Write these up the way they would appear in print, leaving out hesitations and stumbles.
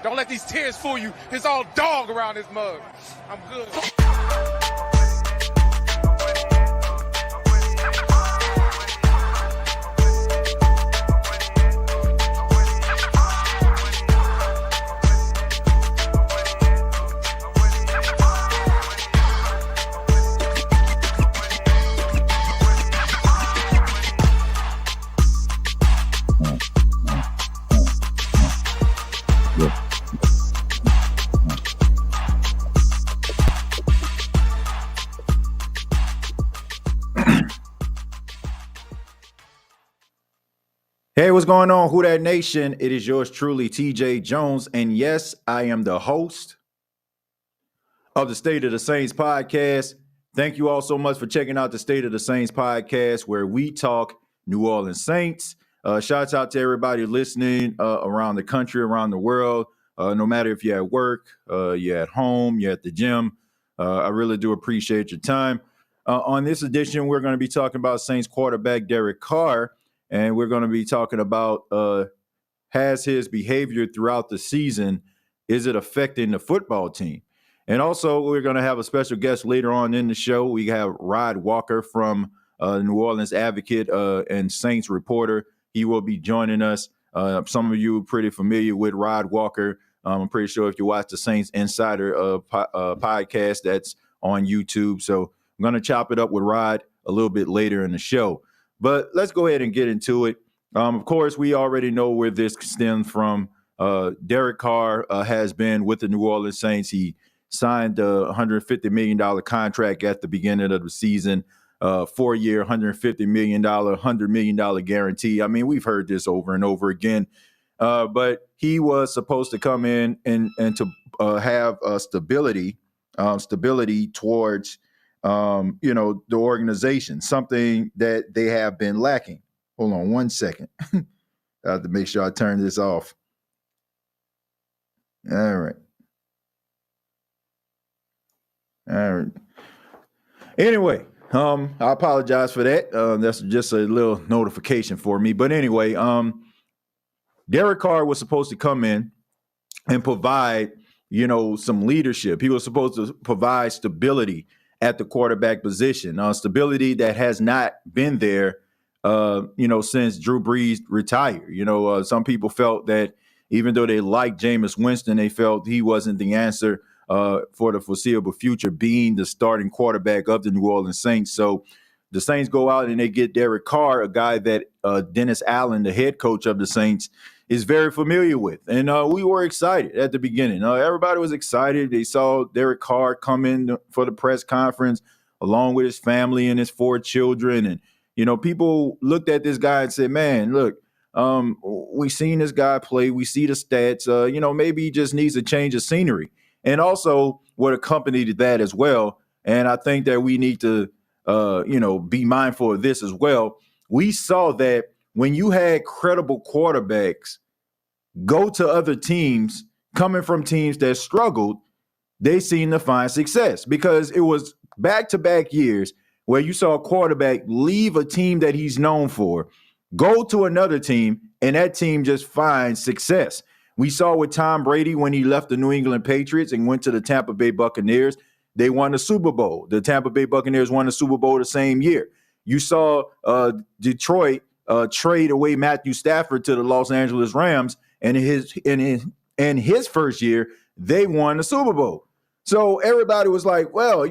Don't let these tears fool you. It's all dog around this mug. I'm good. Hey, what's going on, Who Dat Nation? It is yours truly, TJ Jones, and yes, I am the host of the State of the Saints podcast. Thank you all so much for checking out the State of the Saints podcast, where we talk New Orleans Saints. Shouts out to everybody listening around the country, around the world. No matter if you're at work, you're at home, you're at the gym. I really do appreciate your time. On this edition, we're going to be talking about Saints quarterback Derek Carr. And we're going to be talking about has his behavior throughout the season, is it affecting the football team? And also, we're going to have a special guest later on in the show. We have Rod Walker from New Orleans Advocate and Saints reporter. He will be joining us. Some of you are pretty familiar with Rod Walker. I'm pretty sure if you watch the Saints Insider podcast, that's on YouTube. So I'm going to chop it up with Rod a little bit later in the show. But let's go ahead and get into it. Of course, we already know where this stems from. Derek Carr has been with the New Orleans Saints. He signed a $150 million contract at the beginning of the season, 4-year, $150 million, $100 million guarantee. I mean, we've heard this over and over again. But he was supposed to come in and to have stability towards the organization, something that they have been lacking. Hold on one second. I have to make sure I turn this off. All right. Anyway, I apologize for that. That's just a little notification for me. But anyway, Derek Carr was supposed to come in and provide, some leadership. He was supposed to provide stability at the quarterback position, stability that has not been there, since Drew Brees retired. Some people felt that even though they liked Jameis Winston, they felt he wasn't the answer for the foreseeable future, being the starting quarterback of the New Orleans Saints. So the Saints go out and they get Derek Carr, a guy that Dennis Allen, the head coach of the Saints, is very familiar with. And we were excited at the beginning. Everybody was excited. They saw Derek Carr come in for the press conference along with his family and his 4 children. And, people looked at this guy and said, man, look, we seen this guy play. We see the stats. Maybe he just needs a change of scenery. And also what accompanied that as well. And I think that we need to, be mindful of this as well. We saw that when you had credible quarterbacks go to other teams, coming from teams that struggled, they seemed to find success, because it was back-to-back years where you saw a quarterback leave a team that he's known for, go to another team, and that team just finds success. We saw with Tom Brady when he left the New England Patriots and went to the Tampa Bay Buccaneers. They won the Super Bowl. The Tampa Bay Buccaneers won the Super Bowl the same year. You saw Detroit trade away Matthew Stafford to the Los Angeles Rams, and in his first year, they won the Super Bowl. So everybody was like, well,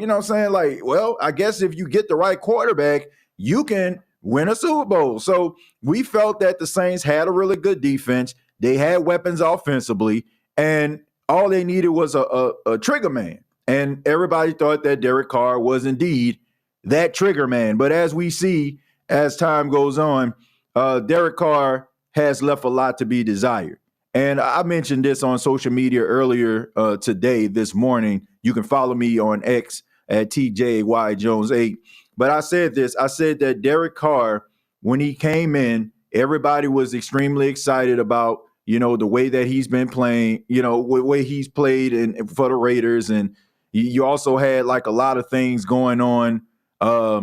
I guess if you get the right quarterback, you can win a Super Bowl. So we felt that the Saints had a really good defense. They had weapons offensively, and all they needed was a trigger man. And everybody thought that Derek Carr was indeed that trigger man. But as we see, as time goes on, Derek Carr has left a lot to be desired. And I mentioned this on social media earlier this morning. You can follow me on X at TJAY Jones 8. But I said this. I said that Derek Carr, when he came in, everybody was extremely excited about, the way that he's been playing, the way he's played for the Raiders. And you also had like a lot of things going on, a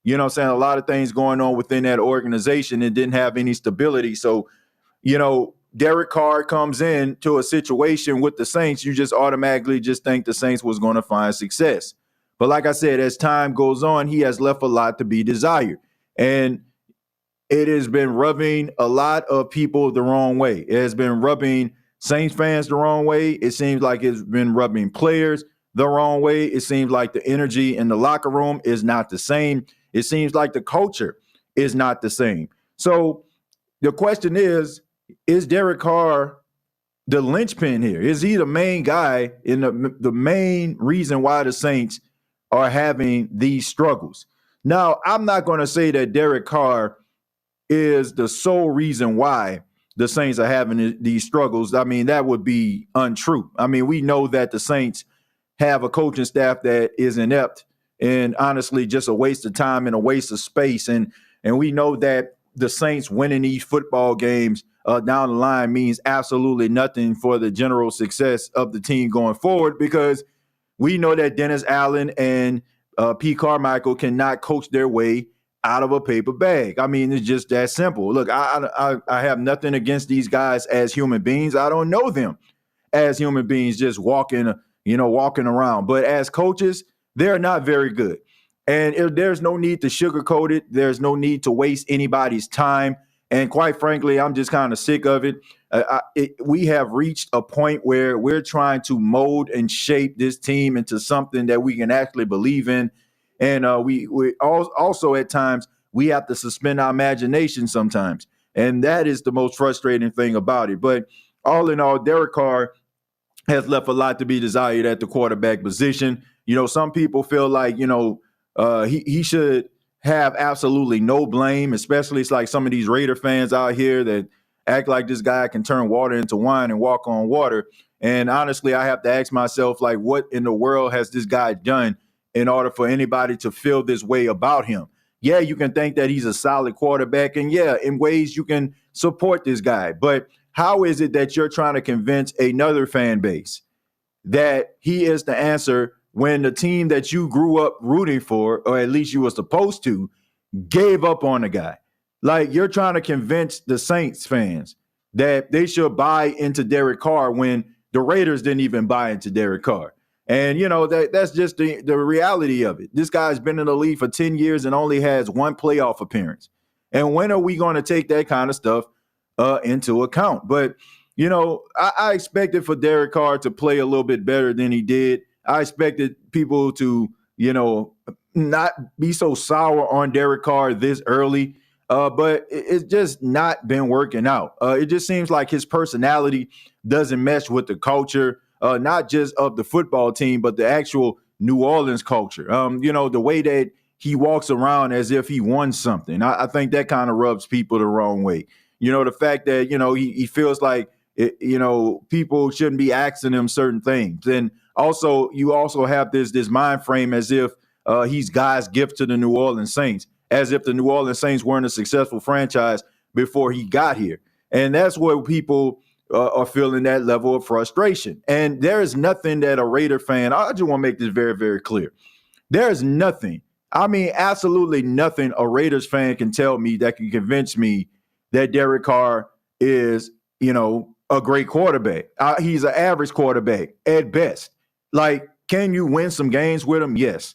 lot of things going on within that organization and didn't have any stability. So, Derek Carr comes in to a situation with the Saints, you just automatically just think the Saints was going to find success. But like I said, as time goes on, he has left a lot to be desired. And it has been rubbing a lot of people the wrong way. It has been rubbing Saints fans the wrong way. It seems like it's been rubbing players the wrong way. It seems like the energy in the locker room is not the same. It seems like the culture is not the same. So the question is Derek Carr the linchpin here? Is he the main guy in the main reason why the Saints are having these struggles? Now, I'm not going to say that Derek Carr is the sole reason why the Saints are having these struggles. I mean, that would be untrue. I mean, we know that the Saints have a coaching staff that is inept and honestly just a waste of time and a waste of space. And we know that the Saints winning these football games down the line means absolutely nothing for the general success of the team going forward, because we know that Dennis Allen and Pete Carmichael cannot coach their way out of a paper bag. I mean, it's just that simple. Look, I have nothing against these guys as human beings. I don't know them as human beings just walking around. But as coaches, they're not very good. And there's no need to sugarcoat it. There's no need to waste anybody's time. And quite frankly, I'm just kind of sick of it. We have reached a point where we're trying to mold and shape this team into something that we can actually believe in. And we also at times we have to suspend our imagination sometimes. And that is the most frustrating thing about it. But all in all, Derek Carr has left a lot to be desired at the quarterback position. You know, some people feel like, he should have absolutely no blame, especially it's like some of these Raider fans out here that act like this guy can turn water into wine and walk on water. And honestly, I have to ask myself, like, what in the world has this guy done in order for anybody to feel this way about him? Yeah, you can think that he's a solid quarterback, and yeah, in ways you can support this guy. But how is it that you're trying to convince another fan base that he is the answer when the team that you grew up rooting for, or at least you were supposed to, gave up on the guy? Like, you're trying to convince the Saints fans that they should buy into Derek Carr when the Raiders didn't even buy into Derek Carr. And, that's just the reality of it. This guy's been in the league for 10 years and only has one playoff appearance. And when are we going to take that kind of stuff into account? But, I expected for Derek Carr to play a little bit better than he did. I expected people to, not be so sour on Derek Carr this early. But it's just not been working out. It just seems like his personality doesn't mesh with the culture, not just of the football team, but the actual New Orleans culture. The way that he walks around as if he won something. I think that kind of rubs people the wrong way. The fact that, he feels like, people shouldn't be asking him certain things. And also, you also have this mind frame as if he's God's gift to the New Orleans Saints, as if the New Orleans Saints weren't a successful franchise before he got here. And that's where people are feeling that level of frustration. And there is nothing that a Raider fan, I just want to make this very, very clear. There is nothing, absolutely nothing a Raiders fan can tell me that can convince me that Derek Carr is, a great quarterback. He's an average quarterback at best. Like, can you win some games with him? Yes.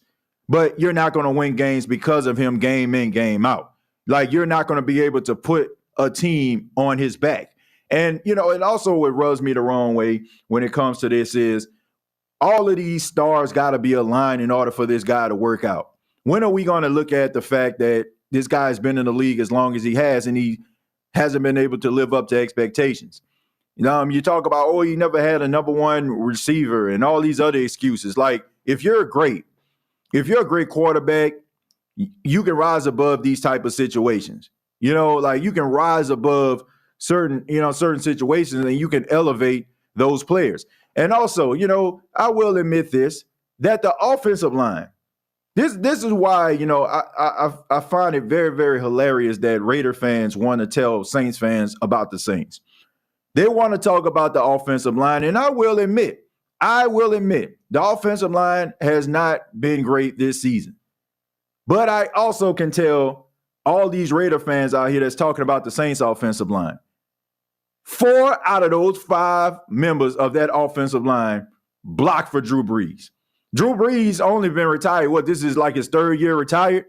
But you're not going to win games because of him game in, game out. Like, you're not going to be able to put a team on his back. And, and also what rubs me the wrong way when it comes to this is all of these stars got to be aligned in order for this guy to work out. When are we going to look at the fact that this guy's been in the league as long as he has and he hasn't been able to live up to expectations? You talk about, he never had a number one receiver and all these other excuses. Like, if you're a great quarterback, you can rise above these type of situations. You can rise above certain situations and you can elevate those players. And also, I will admit this, that the offensive line, this is why, I find it very, very hilarious that Raider fans want to tell Saints fans about the Saints. They want to talk about the offensive line, and I will admit, the offensive line has not been great this season. But I also can tell all these Raider fans out here that's talking about the Saints offensive line, 4 out of those 5 members of that offensive line blocked for Drew Brees. Drew Brees only been retired. This is like his 3rd year retired.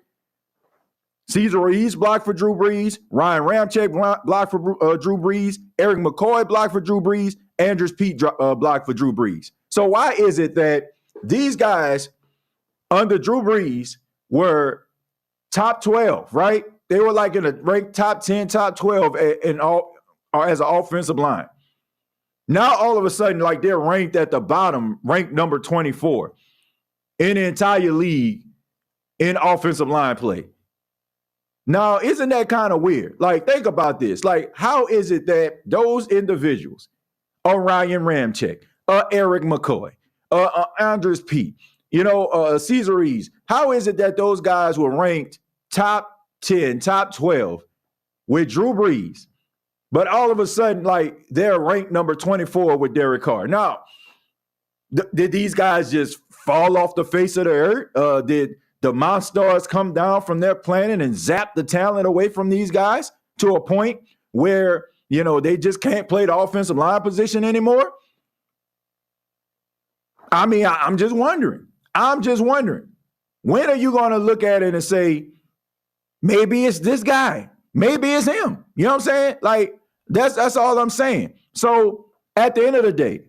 Cesar Ruiz blocked for Drew Brees. Ryan Ramczyk blocked for Drew Brees. Eric McCoy blocked for Drew Brees. Andrews Pete blocked for Drew Brees. So why is it that these guys under Drew Brees were top 12, right? They were like in a ranked top 10, top 12 as an offensive line. Now all of a sudden, like they're ranked at the bottom, ranked number 24 in the entire league in offensive line play. Now, isn't that kind of weird? Like, think about this. Like, how is it that those individuals, Ryan Ramczyk, Eric McCoy, Andrews Pete, Cesar Ruiz, how is it that those guys were ranked top 10, top 12 with Drew Brees, but all of a sudden, like, they're ranked number 24 with Derek Carr? Now, did these guys just fall off the face of the earth? Did the Monstars come down from their planet and zap the talent away from these guys to a point where, they just can't play the offensive line position anymore? I mean, I'm just wondering. When are you going to look at it and say, maybe it's this guy, maybe it's him? You know what I'm saying? Like, that's all I'm saying. So at the end of the day,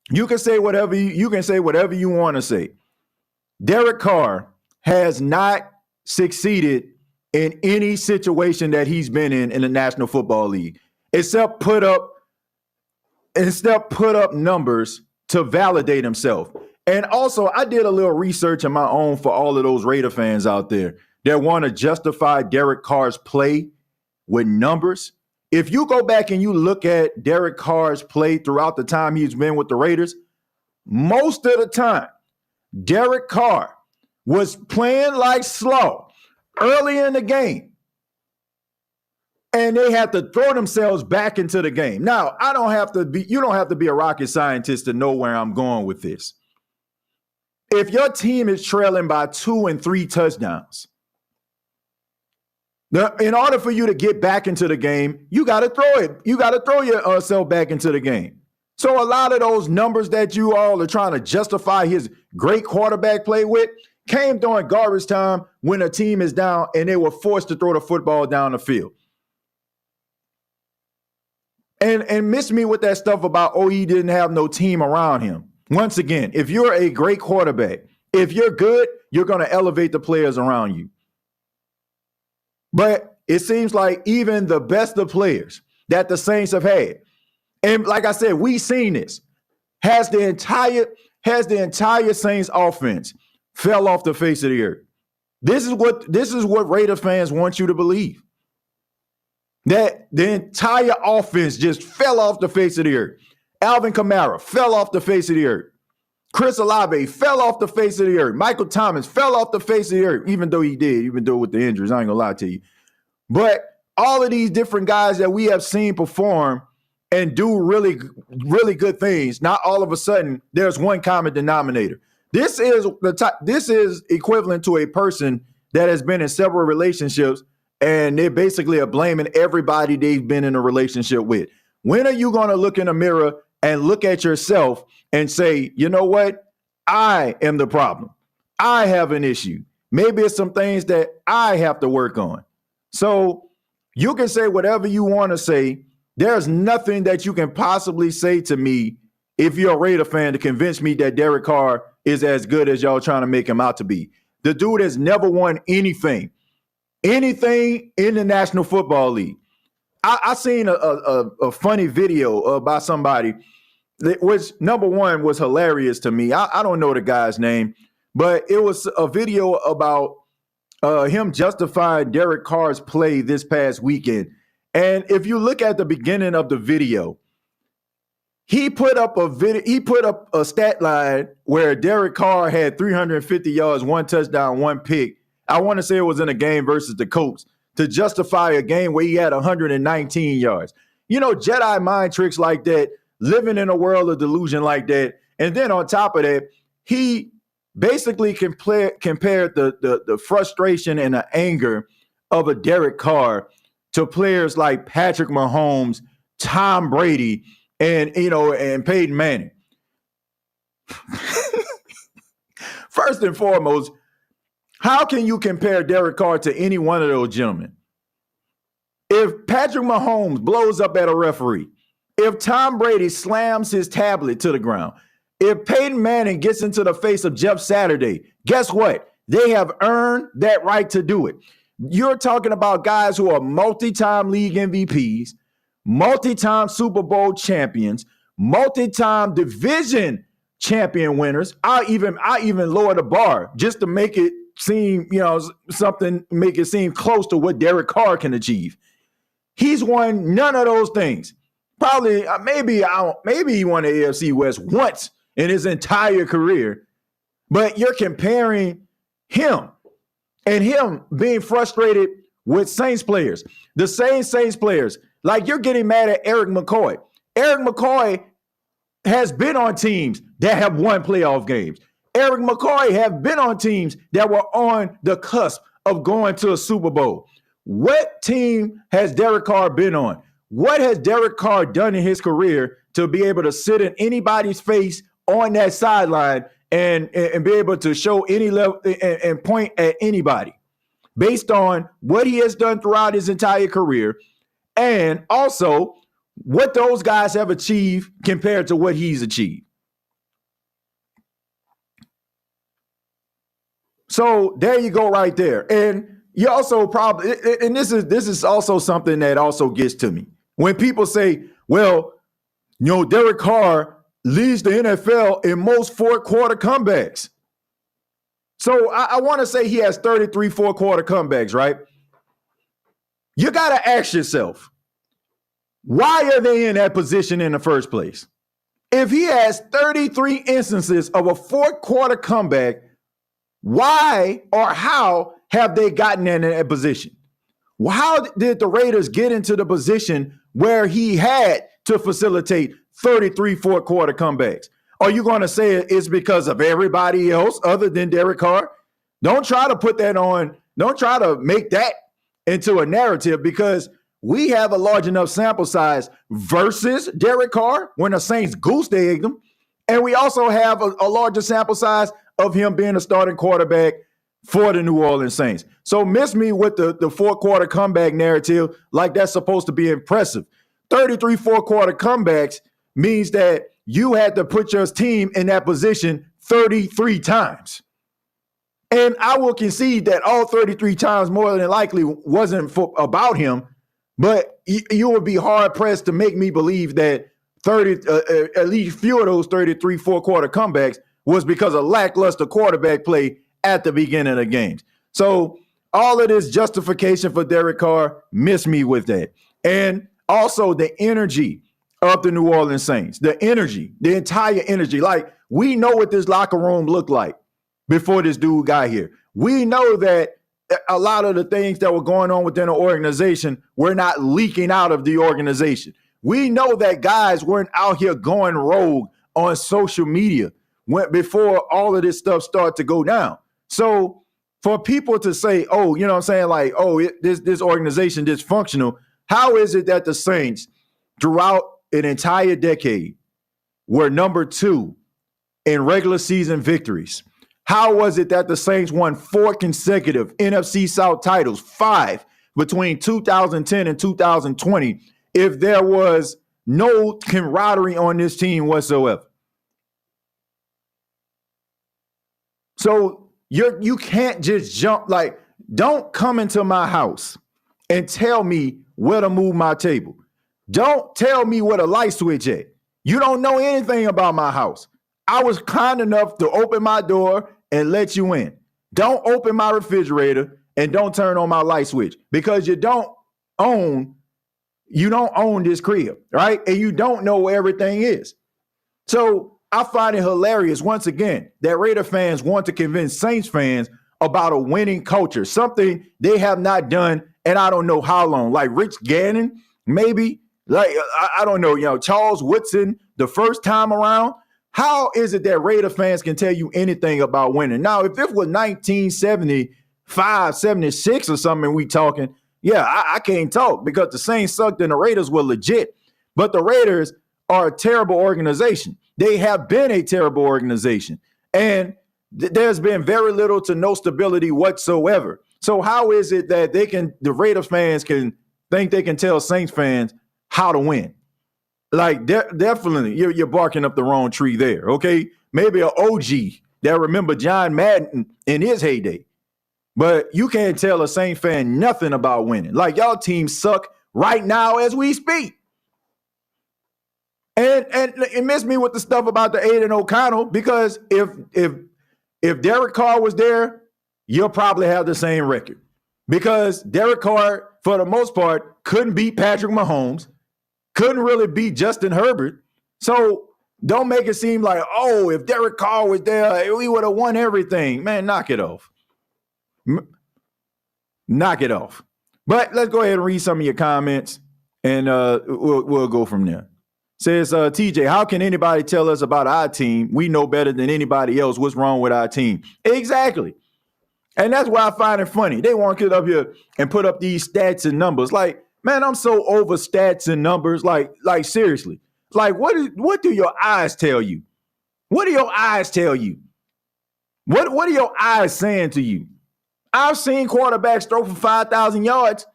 you can say whatever you want to say. Derek Carr has not succeeded in any situation that he's been in the National Football League, except put up numbers to validate himself. And also, I did a little research of my own for all of those Raider fans out there that want to justify Derek Carr's play with numbers. If you go back and you look at Derek Carr's play throughout the time he's been with the Raiders, most of the time, Derek Carr was playing like slow early in the game, and they had to throw themselves back into the game. Now, you don't have to be a rocket scientist to know where I'm going with this. If your team is trailing by 2 and 3 touchdowns, in order for you to get back into the game, you got to throw it. You got to throw yourself back into the game. So a lot of those numbers that you all are trying to justify his great quarterback play with came during garbage time when a team is down and they were forced to throw the football down the field. And miss me with that stuff about, he didn't have no team around him. Once again, if you're a great quarterback, if you're good, you're going to elevate the players around you. But it seems like even the best of players that the Saints have had, and like I said, we've seen this, has the entire Saints offense fell off the face of the earth. This is what Raider fans want you to believe. That the entire offense just fell off the face of the earth. Alvin Kamara fell off the face of the earth. Chris Olave fell off the face of the earth. Michael Thomas fell off the face of the earth, even though with the injuries. I ain't gonna lie to you. But all of these different guys that we have seen perform and do really, really good things, not all of a sudden there's one common denominator. This is equivalent to a person that has been in several relationships and they basically are blaming everybody they've been in a relationship with. When are you going to look in the mirror and look at yourself and say, you know what? I am the problem. I have an issue. Maybe it's some things that I have to work on. So you can say whatever you want to say. There's nothing that you can possibly say to me if you're a Raider fan to convince me that Derek Carr is as good as y'all trying to make him out to be. The dude has never won anything in the National Football League. I seen a funny video by somebody, which number one was hilarious to me. I don't know the guy's name, but it was a video about him justifying Derek Carr's play this past weekend. And if you look at the beginning of the video, he put up a stat line where Derek Carr had 350 yards, 1 touchdown, 1 pick. I want to say it was in a game versus the Colts to justify a game where he had 119 yards. You know, Jedi mind tricks like that, living in a world of delusion like that. And then on top of that, he basically compared the frustration and the anger of a Derek Carr to players like Patrick Mahomes, Tom Brady and Peyton Manning. First and foremost, how can you compare Derek Carr to any one of those gentlemen? If Patrick Mahomes blows up at a referee, if Tom Brady slams his tablet to the ground, if Peyton Manning gets into the face of Jeff Saturday, guess what? They have earned that right to do it. You're talking about guys who are multi-time league MVPs, multi-time Super Bowl champions, multi-time division champion winners. I even lower the bar just to make it seem, make it seem close to what Derek Carr can achieve. He's won none of those things. Probably, maybe he won the AFC West once in his entire career. But you're comparing him and him being frustrated with Saints players. The same Saints players. Like, you're getting mad at Eric McCoy. Eric McCoy has been on teams that have won playoff games. Eric McCoy have been on teams that were on the cusp of going to a Super Bowl. What team has Derek Carr been on? What has Derek Carr done in his career to be able to sit in anybody's face on that sideline and be able to show any level and point at anybody based on what he has done throughout his entire career, and also what those guys have achieved compared to what he's achieved? So there you go right there. And you also probably, and this is also something that also gets to me. When people say, well, Derek Carr leads the NFL in most fourth-quarter comebacks. So I want to say he has 33 fourth-quarter comebacks, right? You got to ask yourself, why are they in that position in the first place? If he has 33 instances of a fourth-quarter comeback, why or how have they gotten in that position? How did the Raiders get into the position where he had to facilitate 33 fourth-quarter comebacks? Are you going to say it's because of everybody else other than Derek Carr? Don't try to put that on. Don't try to make that into a narrative, because we have a large enough sample size versus Derek Carr when the Saints goose-egged him. And we also have a larger sample size of him being a starting quarterback for the New Orleans Saints. So miss me with the fourth-quarter comeback narrative like that's supposed to be impressive. 33 fourth-quarter comebacks means that you had to put your team in that position 33 times. And I will concede that all 33 times more than likely wasn't about him, but you would be hard-pressed to make me believe that at least few of those 33 fourth-quarter comebacks was because of lackluster quarterback play at the beginning of the games. So all of this justification for Derek Carr, miss me with that. And also the energy of the New Orleans Saints, the energy, the entire energy. Like, we know what this locker room looked like before this dude got here. We know that a lot of the things that were going on within the organization were not leaking out of the organization. We know that guys weren't out here going rogue on social media before all of this stuff started to go down. So for people to say, oh, this organization dysfunctional, how is it that the Saints throughout an entire decade were number 2 in regular season victories? How was it that the Saints won 4 consecutive NFC South titles, 5 between 2010 and 2020, if there was no camaraderie on this team whatsoever? So you can't just jump, like, don't come into my house and tell me where to move my table. Don't tell me where the light switch at. You don't know anything about my house. I was kind enough to open my door and let you in. Don't open my refrigerator and don't turn on my light switch, because you don't own this crib, right? And you don't know where everything is. So I find it hilarious, once again, that Raider fans want to convince Saints fans about a winning culture, something they have not done and I don't know how long. Like Rich Gannon, maybe, like, I don't know, Charles Woodson the first time around. How is it that Raider fans can tell you anything about winning? Now, if it was 1975, 76 or something we talking, yeah, I can't talk, because the Saints sucked and the Raiders were legit. But the Raiders are a terrible organization. They have been a terrible organization. And there's been very little to no stability whatsoever. So how is it that the Raiders fans can think they can tell Saints fans how to win? Like, definitely, you're barking up the wrong tree there, okay? Maybe an OG that remember John Madden in his heyday. But you can't tell a Saints fan nothing about winning. Like, y'all team suck right now as we speak. And it missed me with the stuff about the Aiden O'Connell, because if Derek Carr was there, you'll probably have the same record. Because Derek Carr, for the most part, couldn't beat Patrick Mahomes, couldn't really beat Justin Herbert. So don't make it seem like, oh, if Derek Carr was there, we would have won everything. Man, knock it off. Knock it off. But let's go ahead and read some of your comments, and we'll go from there. Says TJ, how can anybody tell us about our team? We know better than anybody else what's wrong with our team. Exactly. And that's why I find it funny. They want to get up here and put up these stats and numbers. Like, man, I'm so over stats and numbers. Like seriously. Like, what do your eyes tell you? What do your eyes tell you? What are your eyes saying to you? I've seen quarterbacks throw for 5,000 yards,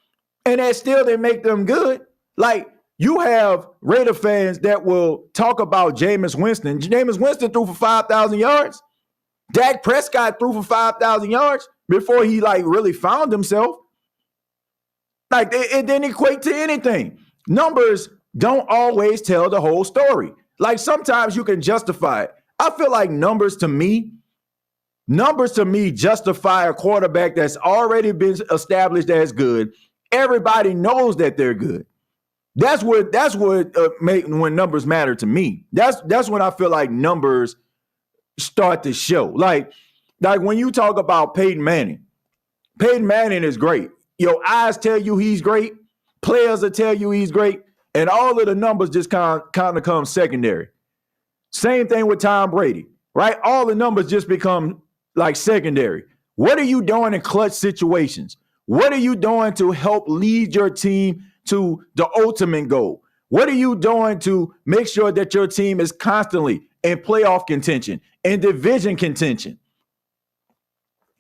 and that still didn't make them good. Like, you have Raider fans that will talk about Jameis Winston. Jameis Winston threw for 5,000 yards. Dak Prescott threw for 5,000 yards before he really found himself. Like, it didn't equate to anything. Numbers don't always tell the whole story. Like, sometimes you can justify it. I feel like numbers to me justify a quarterback that's already been established as good. Everybody knows that they're good. That's what make when numbers matter to me. That's when I feel like numbers start to show. Like when you talk about Peyton Manning is great. Your eyes tell you he's great. Players will tell you he's great, and all of the numbers just kind of come secondary. Same thing with Tom Brady, right? All the numbers just become like secondary. What are you doing in clutch situations? What are you doing to help lead your team to the ultimate goal? What are you doing to make sure that your team is constantly in playoff contention, in division contention?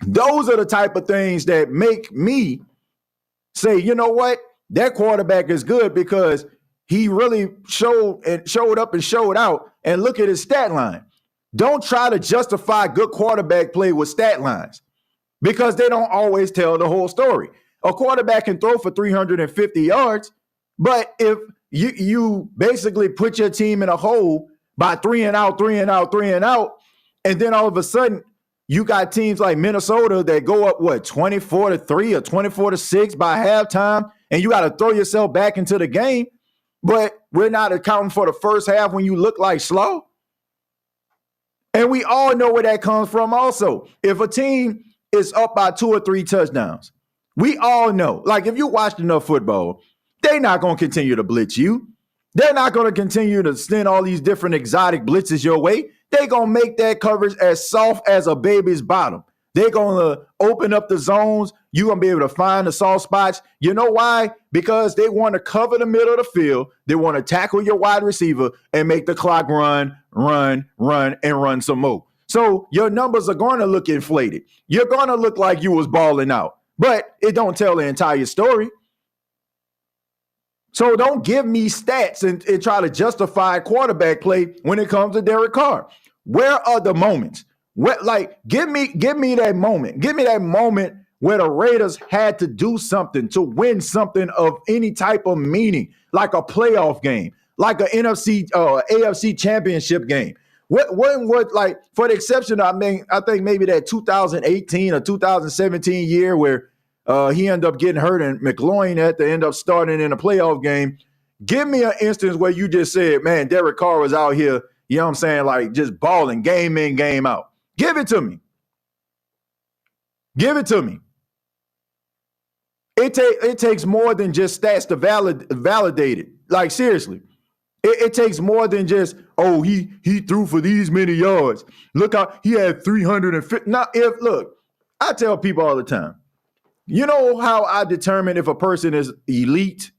Those are the type of things that make me say, you know what? That quarterback is good because he really showed up and showed out. And look at his stat line. Don't try to justify good quarterback play with stat lines, because they don't always tell the whole story. A quarterback can throw for 350 yards, but if you basically put your team in a hole by 3 and out, and then all of a sudden you got teams like Minnesota that go up 24-3 or 24-6 by halftime, and you got to throw yourself back into the game. But we're not accounting for the first half when you look like slow. And we all know where that comes from also. If a team is up by 2 or 3 touchdowns, we all know, like if you watched enough football, they're not going to continue to blitz you. They're not going to continue to send all these different exotic blitzes your way. They're going to make that coverage as soft as a baby's bottom. They're going to open up the zones. You're going to be able to find the soft spots. You know why? Because they want to cover the middle of the field. They want to tackle your wide receiver and make the clock run, and run some more. So your numbers are going to look inflated. You're going to look like you was balling out, but it don't tell the entire story. So don't give me stats and try to justify quarterback play when it comes to Derek Carr. Where are the moments? Give me that moment. Give me that moment where the Raiders had to do something to win something of any type of meaning, like a playoff game, like an AFC championship game. What for the exception, I think maybe that 2018 or 2017 year where he ended up getting hurt and McLaurin had to end up starting in a playoff game. Give me an instance where you just said, man, Derek Carr was out here, you know what I'm saying, like just balling game in, game out. Give it to me. Give it to me. It takes more than just stats to validate it. Like, seriously. It takes more than just, oh, he threw for these many yards. Look how he had 350. Now, look, I tell people all the time, you know how I determine if a person is elite?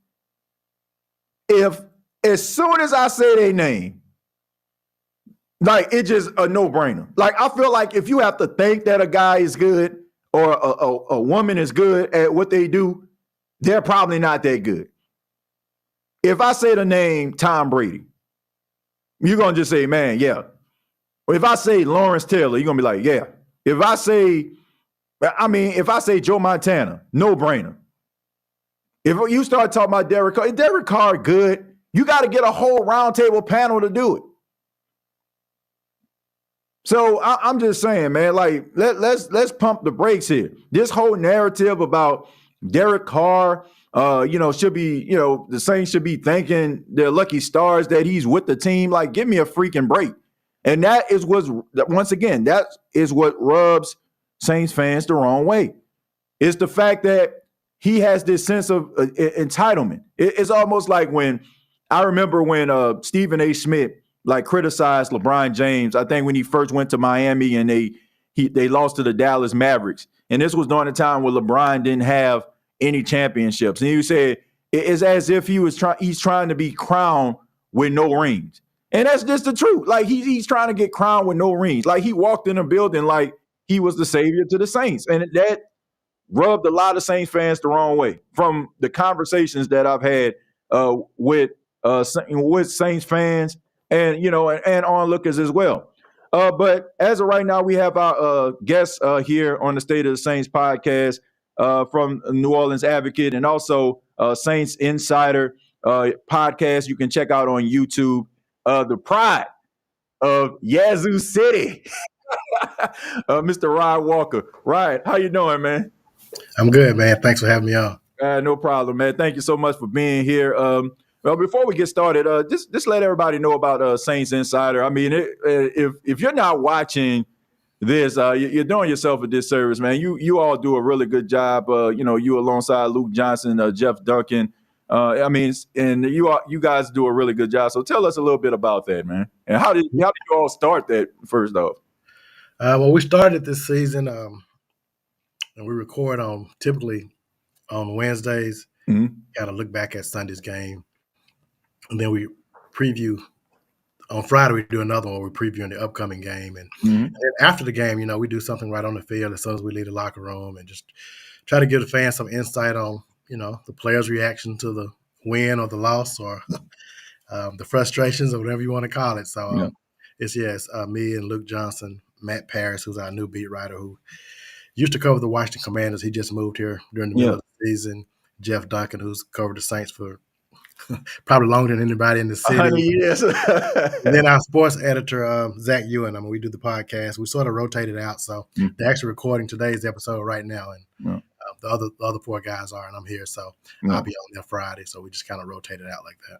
If as soon as I say their name, like it's just a no-brainer. Like I feel like if you have to think that a guy is good or a woman is good at what they do, they're probably not that good. If I say the name Tom Brady, you're gonna just say, man, yeah. Or if I say Lawrence Taylor, you're gonna be like, yeah. If I say Joe Montana, no brainer. If you start talking about Derek Carr good, you got to get a whole roundtable panel to do it. So I'm just saying, man, like let's pump the brakes here. This whole narrative about Derek Carr, should be, the Saints should be thanking their lucky stars that he's with the team. Like, give me a freaking break. And that is what rubs Saints fans the wrong way. It's the fact that he has this sense of entitlement. It's almost like when Stephen A. Smith criticized LeBron James. I think when he first went to Miami and they lost to the Dallas Mavericks. And this was during a time where LeBron didn't have any championships. And he said it's as if he's trying to be crowned with no rings. And that's just the truth. Like he's trying to get crowned with no rings. Like he walked in a building like he was the savior to the Saints. And that rubbed a lot of Saints fans the wrong way from the conversations that I've had with Saints fans and onlookers as well. But as of right now, we have our guests here on the State of the Saints podcast from New Orleans Advocate and also Saints Insider podcast you can check out on YouTube. The pride of Yazoo City, Mr. Rod Walker. Rod, how you doing, man? I'm good, man. Thanks for having me on. No problem, man. Thank you so much for being here. Well, before we get started, just let everybody know about Saints Insider. I mean, if you're not watching this, you're doing yourself a disservice, man. You all do a really good job. You alongside Luke Johnson, Jeff Duncan. And you guys do a really good job. So tell us a little bit about that, man. And how did you all start that first off? Well, we started this season, and we record typically on Wednesdays. Mm-hmm. Kind of look back at Sunday's game, and then we preview. On Friday, we do another one. We're previewing the upcoming game, and then after the game, we do something right on the field as soon as we leave the locker room, and just try to give the fans some insight on the players' reaction to the win or the loss or the frustrations or whatever you want to call it. So it's me and Luke Johnson, Matt Paris, who's our new beat writer who used to cover the Washington Commanders. He just moved here during the middle of the season. Jeff Duncan, who's covered the Saints for probably longer than anybody in the city. 100 years. And then our sports editor, Zach Ewan. We do the podcast. We sort of rotate it out. So they're actually recording today's episode right now. And the other four guys are, and I'm here. So I'll be on there Friday. So we just kind of rotate it out like that.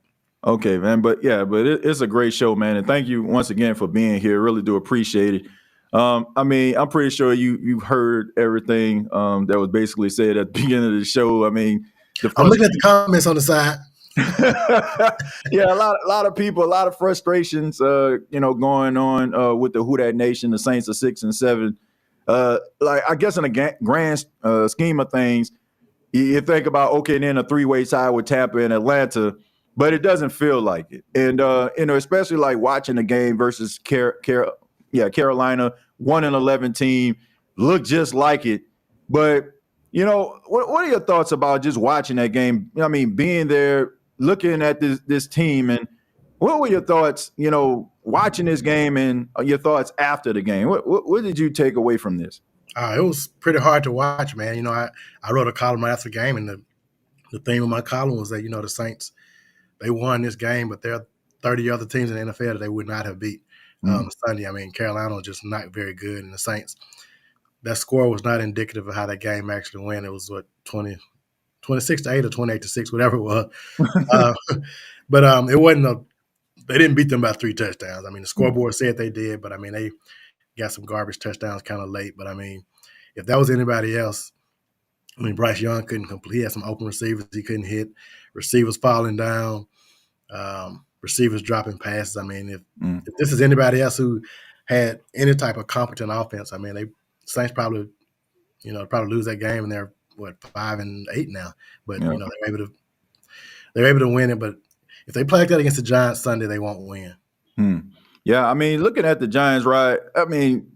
Okay, man. But it's a great show, man. And thank you once again for being here. Really do appreciate it. I'm pretty sure you've heard everything that was basically said at the beginning of the show. I'm looking at the comments on the side. Yeah, a lot of people, a lot of frustrations, going on with the Who Dat Nation. The Saints are 6-7. I guess in a grand scheme of things, you think about then a three-way tie with Tampa and Atlanta, but it doesn't feel like it. And especially like watching the game versus Carolina, 1-11 team, look just like it, but. What are your thoughts about just watching that game? I mean, being there, looking at this team, and what were your thoughts, watching this game and your thoughts after the game? What did you take away from this? It was pretty hard to watch, man. I wrote a column after the game, and the theme of my column was that, the Saints, they won this game, but there are 30 other teams in the NFL that they would not have beat Sunday. I mean, Carolina was just not very good, and the Saints – that score was not indicative of how that game actually went. It was 26-8 or 28-6, whatever it was. But it wasn't they didn't beat them by 3 touchdowns. I mean, the scoreboard said they did, but they got some garbage touchdowns kind of late. But if that was anybody else, Bryce Young couldn't complete. He had some open receivers he couldn't hit, receivers falling down, receivers dropping passes. If this is anybody else who had any type of competent offense, Saints probably lose that game, and they're 5-8 now. But they're able to win it. But if they play like that against the Giants Sunday, they won't win. Yeah, I mean, looking at the Giants, right? I mean,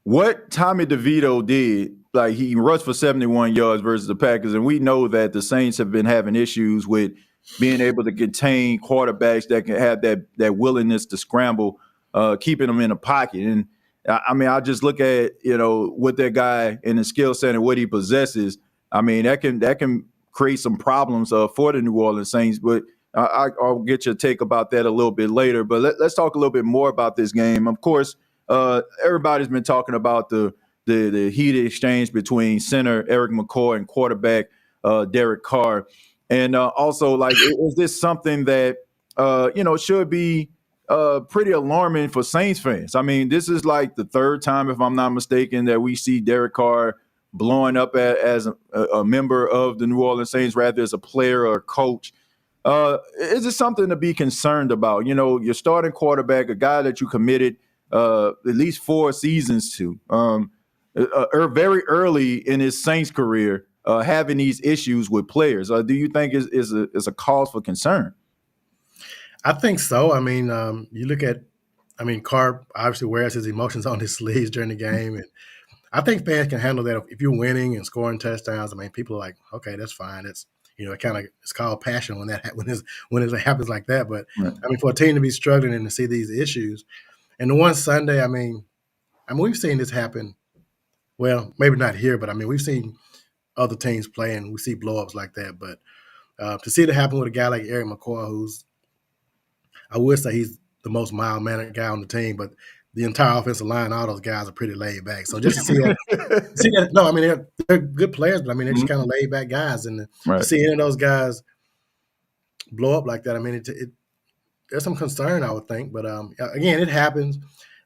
what Tommy DeVito did, like he rushed for 71 yards versus the Packers, and we know that the Saints have been having issues with being able to contain quarterbacks that can have that willingness to scramble, keeping them in the pocket. And I mean, I just look at what that guy and the skill set and what he possesses. I mean, that can create some problems for the New Orleans Saints. But I'll get your take about that a little bit later. But let's talk a little bit more about this game. Of course, everybody's been talking about the heated exchange between center Eric McCoy and quarterback Derek Carr. And also, like, is this something that, should be pretty alarming for Saints fans? I mean, this is like the third time, if I'm not mistaken, that we see Derek Carr blowing up as a member of the New Orleans Saints, rather as a player or a coach. Is it something to be concerned about? Your starting quarterback, a guy that you committed at least 4 seasons to, very early in his Saints career, having these issues with players. Do you think is a cause for concern? I think so. I mean, you look at, Carr obviously wears his emotions on his sleeves during the game, and I think fans can handle that. If you're winning and scoring touchdowns, I mean, people are like, okay, that's fine. It's it's called passion when it happens like that. But Right. I mean, for a team to be struggling and to see these issues, and the one Sunday, I mean, we've seen this happen. Well, maybe not here, but I mean, we've seen other teams play and we see blowups like that. But to see it happen with a guy like Eric McCoy, who's, I would say he's the most mild-mannered guy on the team, but the entire offensive line, all those guys are pretty laid back. So just to see that, no, I mean, they're good players, but I mean, they're just kind of laid back guys. And to see any of those guys blow up like that, I mean, there's some concern, I would think. But again, it happens.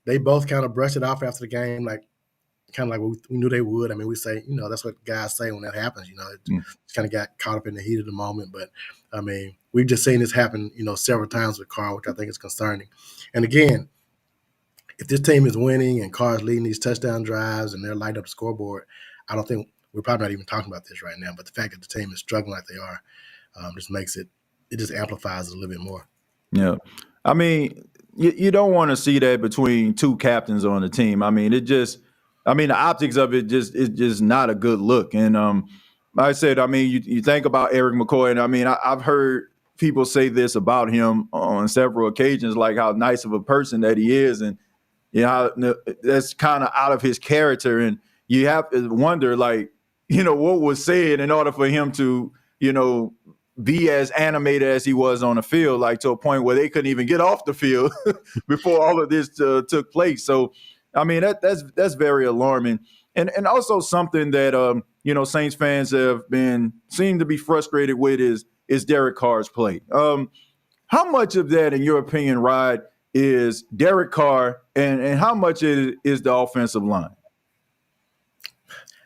They both kind of brushed it off after the game, kind of like we knew they would. I mean, we say, that's what guys say when that happens. Just kind of got caught up in the heat of the moment. But I mean, we've just seen this happen, several times with Carr, which I think is concerning. And again, if this team is winning and Carr's leading these touchdown drives and they're lighting up the scoreboard, I don't think we're probably not even talking about this right now. But the fact that the team is struggling like they are just makes it just amplifies it a little bit more. Yeah. I mean, you don't want to see that between two captains on the team. I mean, the optics of it is just not a good look. And like I said, I mean, you think about Eric McCoy, and I mean, I've heard people say this about him on several occasions, like how nice of a person that he is, and that's kind of out of his character. And you have to wonder, like, what was said in order for him to, be as animated as he was on the field, like to a point where they couldn't even get off the field before all of this took place. So, I mean, that's very alarming. And also something that, Saints fans seem to be frustrated with is Derek Carr's play. How much of that, in your opinion, Rod, is Derek Carr, and how much is the offensive line?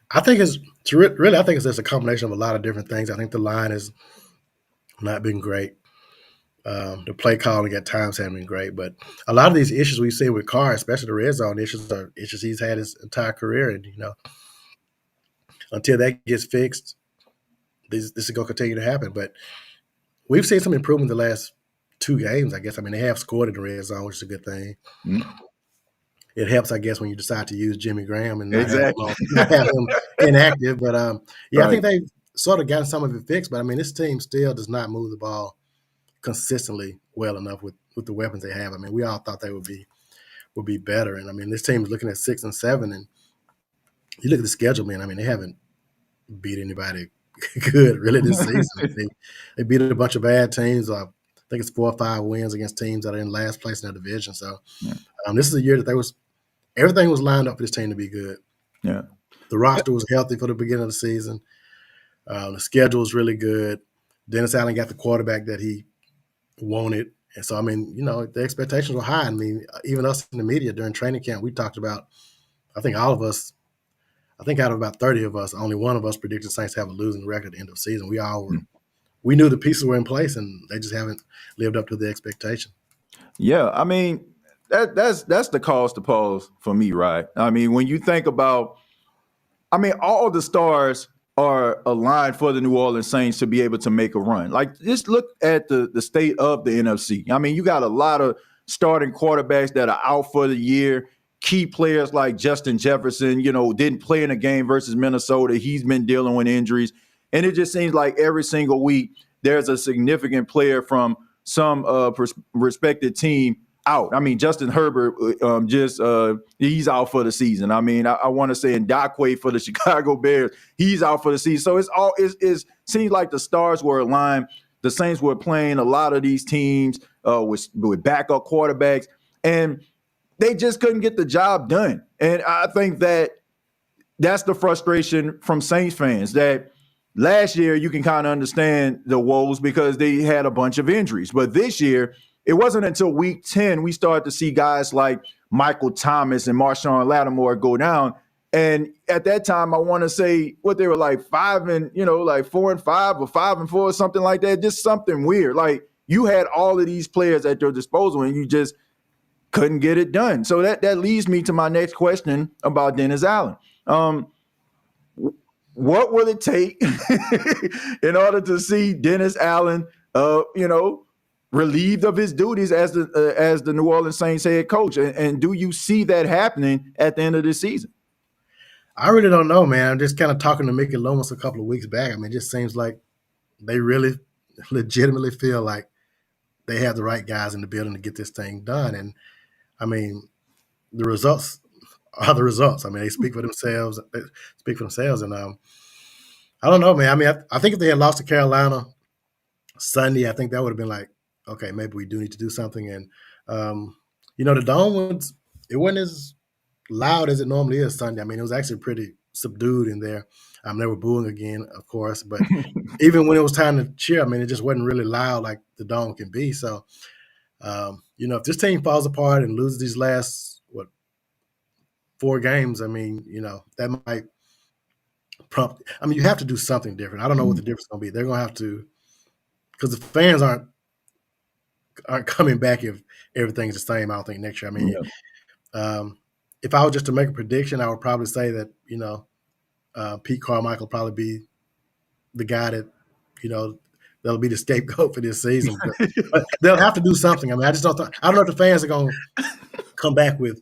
I think it's really, I think it's just a combination of a lot of different things. I think the line has not been great. The play calling at times hasn't been great, but a lot of these issues we see with Carr, especially the red zone issues, are issues he's had his entire career. And, until that gets fixed, this is going to continue to happen. But we've seen some improvement the last 2 games, I guess. I mean, they have scored in the red zone, which is a good thing. Mm-hmm. It helps, I guess, when you decide to use Jimmy Graham and not have him inactive. But, right. I think they've sort of gotten some of it fixed. But, I mean, this team still does not move the ball consistently well enough with the weapons they have. I mean, we all thought they would be better. And, I mean, this team is looking at 6 and 7. And you look at the schedule, man. I mean, they haven't beat anybody good, really, this season. They beat a bunch of bad teams. I think it's 4 or 5 wins against teams that are in last place in their division. So this is a year that everything was lined up for this team to be good. Yeah, the roster was healthy for the beginning of the season. The schedule was really good. Dennis Allen got the quarterback that he wanted. And so, I mean, the expectations were high. I mean, even us in the media during training camp, we talked about, I think all of us, out of about 30 of us, only one of us predicted Saints have a losing record at the end of the season. We all were. We knew the pieces were in place, and they just haven't lived up to the expectation. Yeah, I mean, that's the cause to pause for me, right? I mean, when you think about, all the stars are aligned for the New Orleans Saints to be able to make a run. Like, just look at the state of the NFC. I mean, you got a lot of starting quarterbacks that are out for the year. Key players like Justin Jefferson, didn't play in a game versus Minnesota. He's been dealing with injuries. And it just seems like every single week there's a significant player from some respected team out. I mean, Justin Herbert he's out for the season. I mean, I want to say Ndakwe for the Chicago Bears, he's out for the season. So it seems like the stars were aligned. The Saints were playing a lot of these teams with backup quarterbacks, and they just couldn't get the job done. And I think that's the frustration from Saints fans, that last year you can kind of understand the woes because they had a bunch of injuries. But this year, it wasn't until week 10 we started to see guys like Michael Thomas and Marshawn Lattimore go down. And at that time, I want to say they were like 4-5 or 5-4 or something like that. Just something weird. Like, you had all of these players at your disposal and you just couldn't get it done. So that leads me to my next question about Dennis Allen. What will it take in order to see Dennis Allen, relieved of his duties as the New Orleans Saints head coach? And do you see that happening at the end of this season? I really don't know, man. I'm just kind of talking to Mickey Lomas a couple of weeks back. I mean, it just seems like they really legitimately feel like they have the right guys in the building to get this thing done. And I mean, the results are the results. I mean, they speak for themselves. And I don't know, man. I mean, I think if they had lost to Carolina Sunday, I think that would have been like, okay, maybe we do need to do something. And the Dome it wasn't as loud as it normally is Sunday. I mean, it was actually pretty subdued in there. They were booing again, of course, but even when it was time to cheer, I mean, it just wasn't really loud like the Dome can be. So, if this team falls apart and loses these last 4 games, I mean, that might prompt. I mean, you have to do something different. I don't know what the difference is going to be. They're going to have to, because the fans aren't coming back if everything's the same. I don't think next year. I mean, if I was just to make a prediction, I would probably say that Pete Carmichael will probably be the guy that that'll be the scapegoat for this season. But they'll have to do something. I mean, I don't know if the fans are going to come back with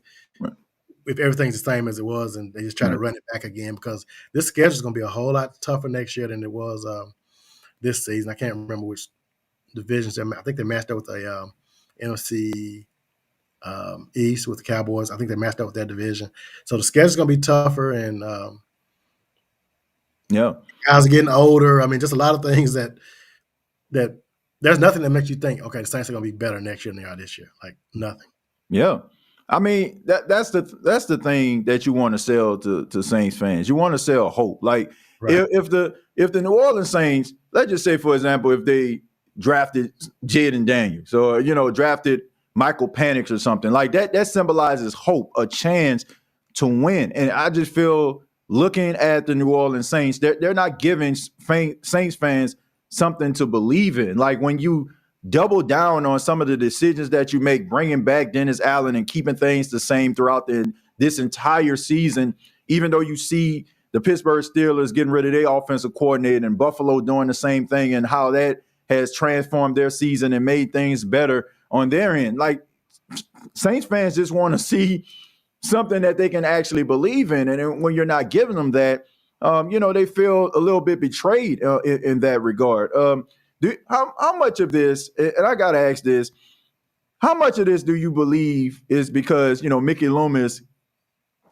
if everything's the same as it was, and they just try to run it back again, because this schedule is going to be a whole lot tougher next year than it was this season. I can't remember which divisions. I think they matched up with a NFC East with the Cowboys. I think they matched up with that division. So the schedule's going to be tougher, and guys are getting older. I mean, just a lot of things that there's nothing that makes you think, okay, the Saints are going to be better next year than they are this year. Like, nothing. Yeah. I mean, that's the thing that you want to sell to Saints fans. You want to sell hope. Like, right. if the New Orleans Saints, let's just say, for example, if they drafted Jaden Daniels or drafted Michael Penix or something like that symbolizes hope, a chance to win. And I just feel, looking at the New Orleans Saints, they're not giving Saints fans something to believe in. Like, when you double down on some of the decisions that you make, bringing back Dennis Allen and keeping things the same throughout this entire season, even though you see the Pittsburgh Steelers getting rid of their offensive coordinator and Buffalo doing the same thing, and how that has transformed their season and made things better on their end. Like, Saints fans just want to see something that they can actually believe in. And when you're not giving them that, they feel a little bit betrayed in that regard. How much of this, and I got to ask this, how much of this do you believe is because, Mickey Loomis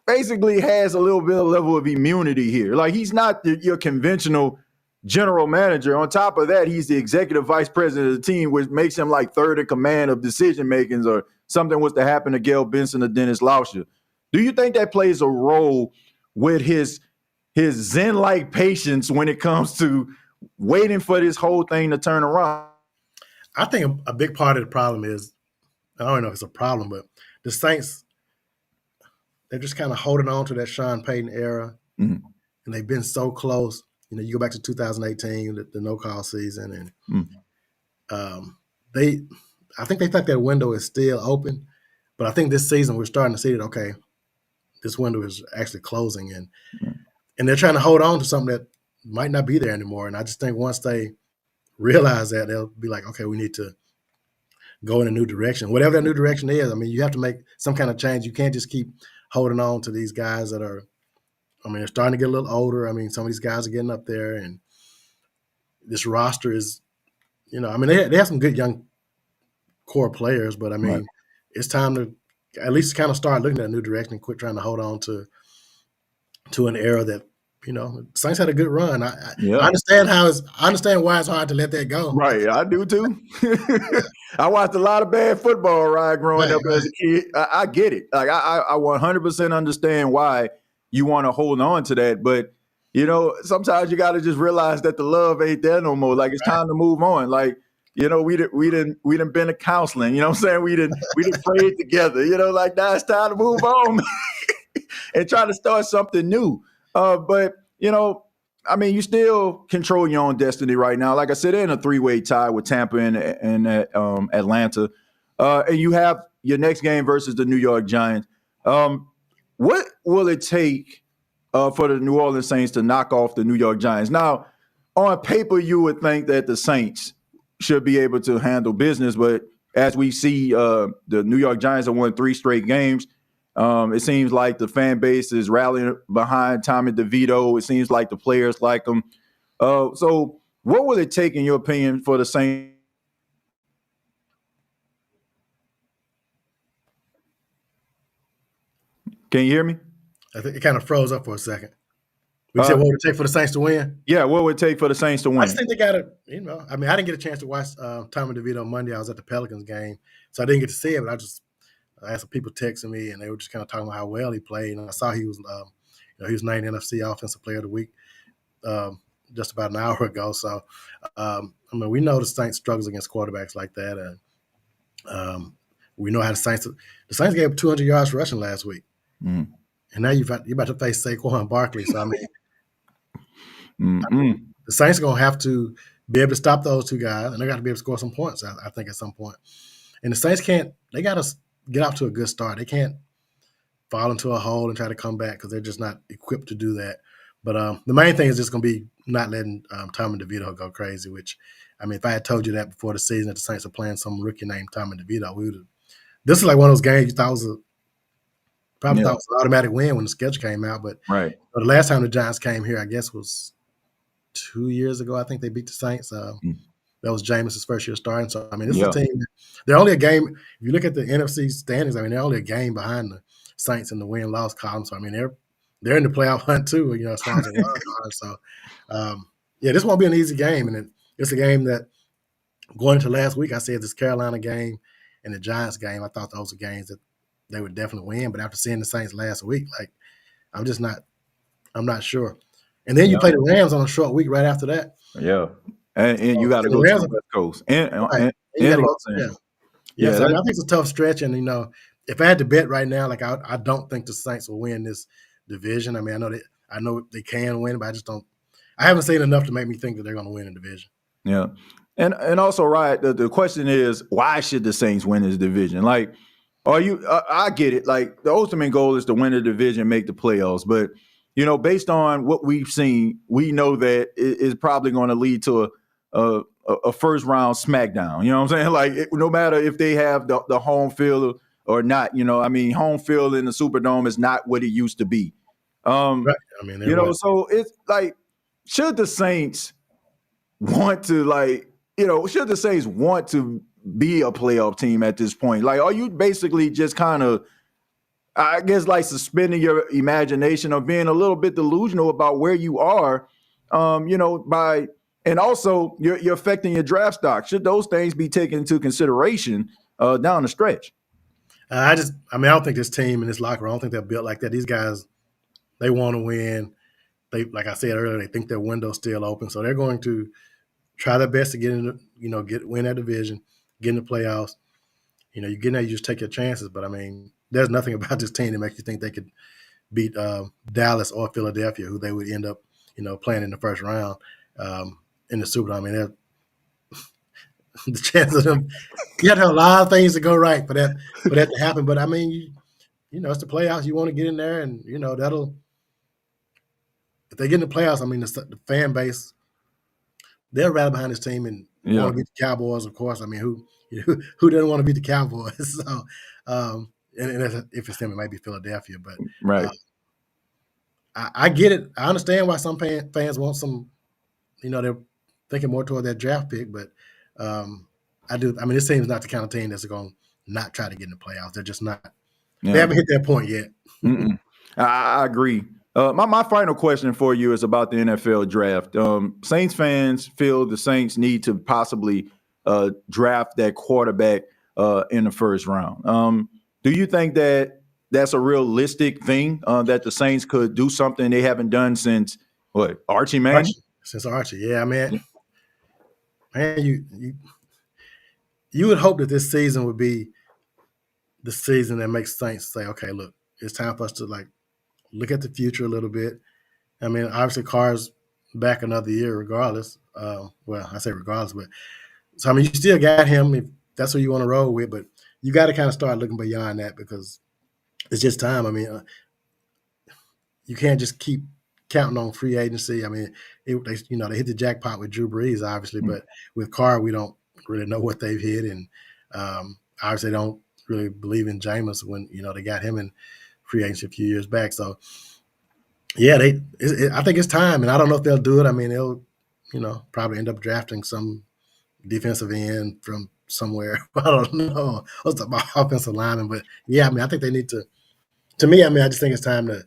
basically has a little bit of level of immunity here? Like, he's not your conventional general manager. On top of that, he's the executive vice president of the team, which makes him like third in command of decision makings, or something was to happen to Gail Benson or Dennis Lauscher. Do you think that plays a role with his Zen-like patience when it comes to waiting for this whole thing to turn around? I think a big part of the problem is, I don't know if it's a problem, but the Saints, they're just kind of holding on to that Sean Payton era, and they've been so close. You go back to 2018, the no-call season, and I think they think that window is still open, but I think this season we're starting to see that, okay, this window is actually closing, and they're trying to hold on to something that might not be there anymore. And I just think once they realize that, they'll be like, okay, we need to go in a new direction. Whatever that new direction is, I mean, you have to make some kind of change. You can't just keep holding on to these guys that are, I mean, they're starting to get a little older. I mean, some of these guys are getting up there, and this roster is, you know, I mean, they have some good young core players, but I mean, it's time to at least kind of start looking at a new direction and quit trying to hold on to an era that, you know, Saints had a good run. I understand I understand why it's hard to let that go. Right, I do too. I watched a lot of bad football, right, growing up as a kid. I get it. Like I 100% understand why you want to hold on to that, but you know, sometimes you got to just realize that the love ain't there no more. Like it's time to move on. Like, you know, we didn't been to counseling. You know what I'm saying? We didn't prayed together. You know, like now it's time to move on and try to start something new. But you know, I mean, you still control your own destiny right now. Like I said, they're in a 3-way tie with Tampa and Atlanta, and you have your next game versus the New York Giants. What will it take for the New Orleans Saints to knock off the New York Giants? Now, on paper, you would think that the Saints should be able to handle business, but as we see, the New York Giants have won 3 straight games. It seems like the fan base is rallying behind Tommy DeVito. It seems like the players like him. So what will it take, in your opinion, for the Saints? Can you hear me? I think it kind of froze up for a second. We said what would it take for the Saints to win? Yeah, what would it take for the Saints to win? I just think they got to, you know, I mean, I didn't get a chance to watch Tommy DeVito Monday. I was at the Pelicans game, so I didn't get to see it, but I had some people texting me, and they were just kind of talking about how well he played. And I saw he was, you know, he was named NFC Offensive Player of the Week just about an hour ago. So, I mean, we know the Saints struggles against quarterbacks like that, and we know how the Saints gave up 200 yards rushing last week, and now you're about to face Saquon Barkley. So I mean, the Saints are gonna have to be able to stop those two guys, and they got to be able to score some points. I think at some point, and the Saints can't. They got to get off to a good start. They can't fall into a hole and try to come back because they're just not equipped to do that. But the main thing is just going to be not letting Tommy DeVito go crazy, which, I mean, if I had told you that before the season that the Saints are playing some rookie named Tommy DeVito, this is like one of those games you thought was thought it was an automatic win when the schedule came out. But the last time the Giants came here, I guess, was 2 years ago. I think they beat the Saints. That was Jameis's first year starting. So, I mean, this is a team. They're only a game. If you look at the NFC standings, I mean, they're only a game behind the Saints in the win-loss column. So, I mean, they're in the playoff hunt too, you know, as far as the wild card. So, yeah, this won't be an easy game. And it's a game that, going into last week, I said this Carolina game and the Giants game, I thought those were games that they would definitely win. But after seeing the Saints last week, like, I'm not sure. And then you play the Rams on a short week right after that. Yeah. And you got to go to the West Coast. And Los Angeles. Yeah, so I think it's a tough stretch. And, you know, if I had to bet right now, like, I don't think the Saints will win this division. I mean, I know they can win, but I haven't seen enough to make me think that they're going to win the division. Yeah. And also, right, the question is, why should the Saints win this division? Like, I get it. Like, the ultimate goal is to win the division, make the playoffs. But, you know, based on what we've seen, we know that it is probably going to lead to a first round smackdown. You know what I'm saying? Like, no matter if they have the home field or not, you know, I mean, home field in the Superdome is not what it used to be. Right. I mean, you know, so it's like, should the Saints want to, like, you know, should the Saints want to be a playoff team at this point? Like, are you basically just kind of, I guess, like, suspending your imagination or being a little bit delusional about where you are, you know, and also you're affecting your draft stock. Should those things be taken into consideration down the stretch? I don't think this team and this locker room, I don't think they're built like that. These guys, they want to win. They, like I said earlier, they think their window's still open. So they're going to try their best to get in, win that division, get in the playoffs. You know, you get in there, you just take your chances. But I mean, there's nothing about this team that makes you think they could beat Dallas or Philadelphia, who they would end up, you know, playing in the first round in the Superdome. I mean, the chance of them, you have to have a lot of things to go right for that to happen. But I mean, you know, it's the playoffs. You want to get in there, and you know if they get in the playoffs, I mean, the fan base, they'll rally behind this team and want to beat the Cowboys, of course. I mean, who doesn't want to beat the Cowboys? So, and if it's them, it might be Philadelphia. But right. I get it. I understand why some fans want some, they're thinking more toward that draft pick. But I do. I mean, this team is not the kind of team that's going to not try to get in the playoffs. They're just not. Yeah. They haven't hit that point yet. I agree. My final question for you is about the NFL draft. Saints fans feel the Saints need to possibly draft that quarterback in the first round. Do you think that that's a realistic thing, that the Saints could do something they haven't done since Archie Manning? Since Archie, yeah, man. Man, you would hope that this season would be the season that makes Saints say, okay, look, it's time for us to look at the future a little bit. I mean, obviously Carr's back another year regardless. Well, I say regardless, but so I mean, you still got him if that's who you want to roll with, but you got to kind of start looking beyond that because it's just time. I mean, you can't just keep counting on free agency. I mean, they hit the jackpot with Drew Brees, obviously, but with Carr, we don't really know what they've hit, and obviously they don't really believe in Jameis when they got him in free agency a few years back. So, yeah, I think it's time, and I don't know if they'll do it. I mean, they'll probably end up drafting some defensive end from somewhere. I don't know what's about offensive lineman, but yeah, I mean, I think they need to. To me, I mean, I just think it's time to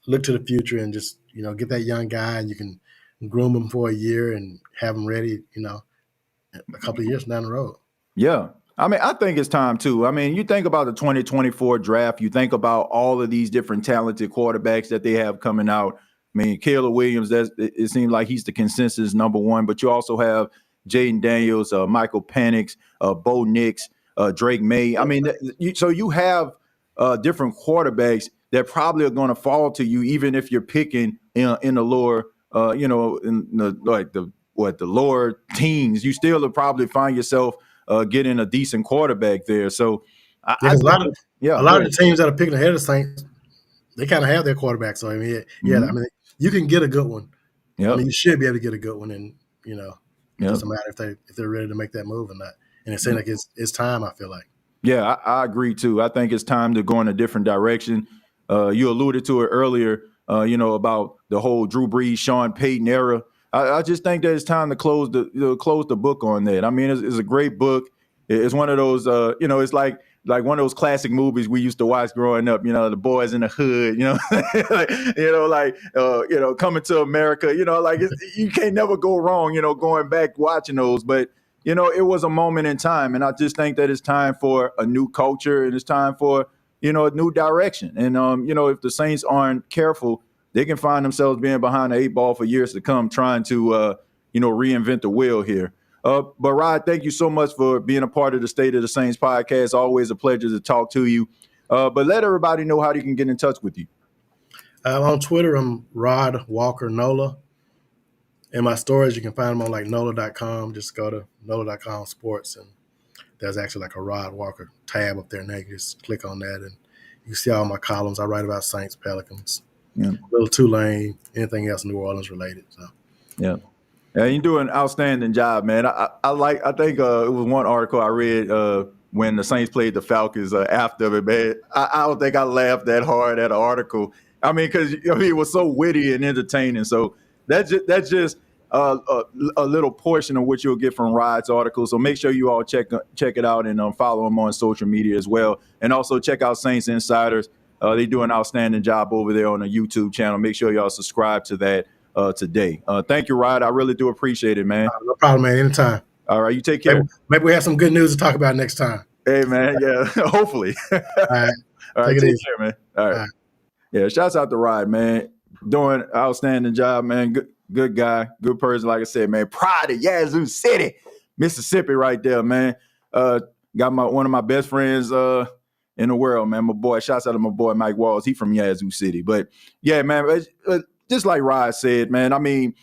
look to the future and just get that young guy, and you can groom him for a year and have him ready, a couple of years down the road. Yeah. I mean, I think it's time too. I mean, you think about the 2024 draft, you think about all of these different talented quarterbacks that they have coming out. I mean, Caleb Williams, it seems like he's the consensus number one, but you also have Jaden Daniels, Michael Penix, Bo Nix, Drake May. I mean, so you have different quarterbacks that probably are going to fall to you, even if you're picking in the lower, in the lower teens. You still will probably find yourself getting a decent quarterback there. So, a lot of the teams that are picking ahead of the Saints, they kind of have their quarterback. So I mean, I mean, you can get a good one. I mean, you should be able to get a good one, and it doesn't matter if they're ready to make that move or not. And it seems like it's time. I feel like. Yeah, I agree too. I think it's time to go in a different direction. You alluded to it earlier, about the whole Drew Brees, Sean Payton era. I just think that it's time to close the book on that. I mean, it's a great book. It's one of those, it's like one of those classic movies we used to watch growing up. The Boys in the Hood. Coming to America. You can't never go wrong. Going back watching those, but it was a moment in time, and I just think that it's time for a new culture and it's time for a new direction. And if the Saints aren't careful, they can find themselves being behind the 8 ball for years to come, trying to, reinvent the wheel here. But Rod, thank you so much for being a part of the State of the Saints podcast. Always a pleasure to talk to you. But let everybody know how they can get in touch with you. On Twitter, I'm Rod Walker Nola. And my stories, you can find them on NOLA.com. Just go to NOLA.com sports, and there's actually a Rod Walker tab up there. And you just click on that, and you can see all my columns. I write about Saints, Pelicans, little Tulane, anything else New Orleans related. So, yeah, you do an outstanding job, man. I think it was one article I read when the Saints played the Falcons after it, man. I don't think I laughed that hard at an article. I mean, because it was so witty and entertaining. So that's just a little portion of what you'll get from Rod's article. So make sure you all check it out and follow him on social media as well. And also check out Saints Insiders. They do an outstanding job over there on the YouTube channel. Make sure y'all subscribe to that today. Thank you, Rod. I really do appreciate it, man. No problem, man. Anytime. All right. You take care. Maybe we have some good news to talk about next time. Hey, man. Yeah, hopefully. All right. All right. Take care, man. All right. Yeah. Shouts out to Rod, man. Doing an outstanding job, man. Good guy. Good person. Like I said, man. Pride of Yazoo City, Mississippi right there, man. Got one of my best friends in the world, man. My boy, shouts out to my boy Mike Walls. He from Yazoo City. But yeah, man, just like Rod said, man, I mean,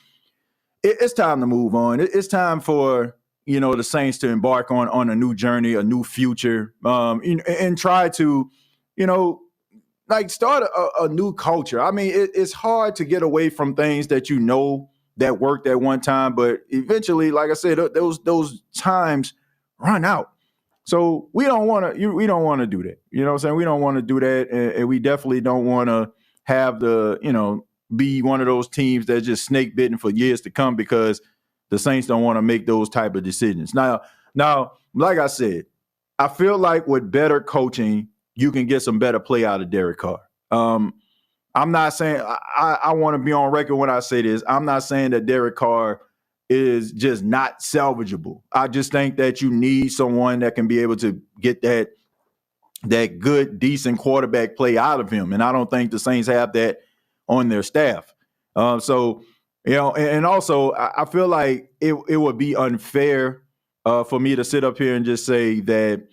it's time to move on. It's time for, the Saints to embark on a new journey, a new future, and try to, like start a new culture. I mean, it's hard to get away from things that you know that worked at one time, but eventually, like I said, those times run out. So we don't want to do that. You know what I'm saying? We don't want to do that, and we definitely don't want to have be one of those teams that's just snake bitten for years to come because the Saints don't want to make those type of decisions. Now, like I said, I feel like with better coaching, you can get some better play out of Derek Carr. I'm not saying I want to be on record when I say this. I'm not saying that Derek Carr is just not salvageable. I just think that you need someone that can be able to get that good, decent quarterback play out of him. And I don't think the Saints have that on their staff. So, and also I feel like it would be unfair for me to sit up here and just say that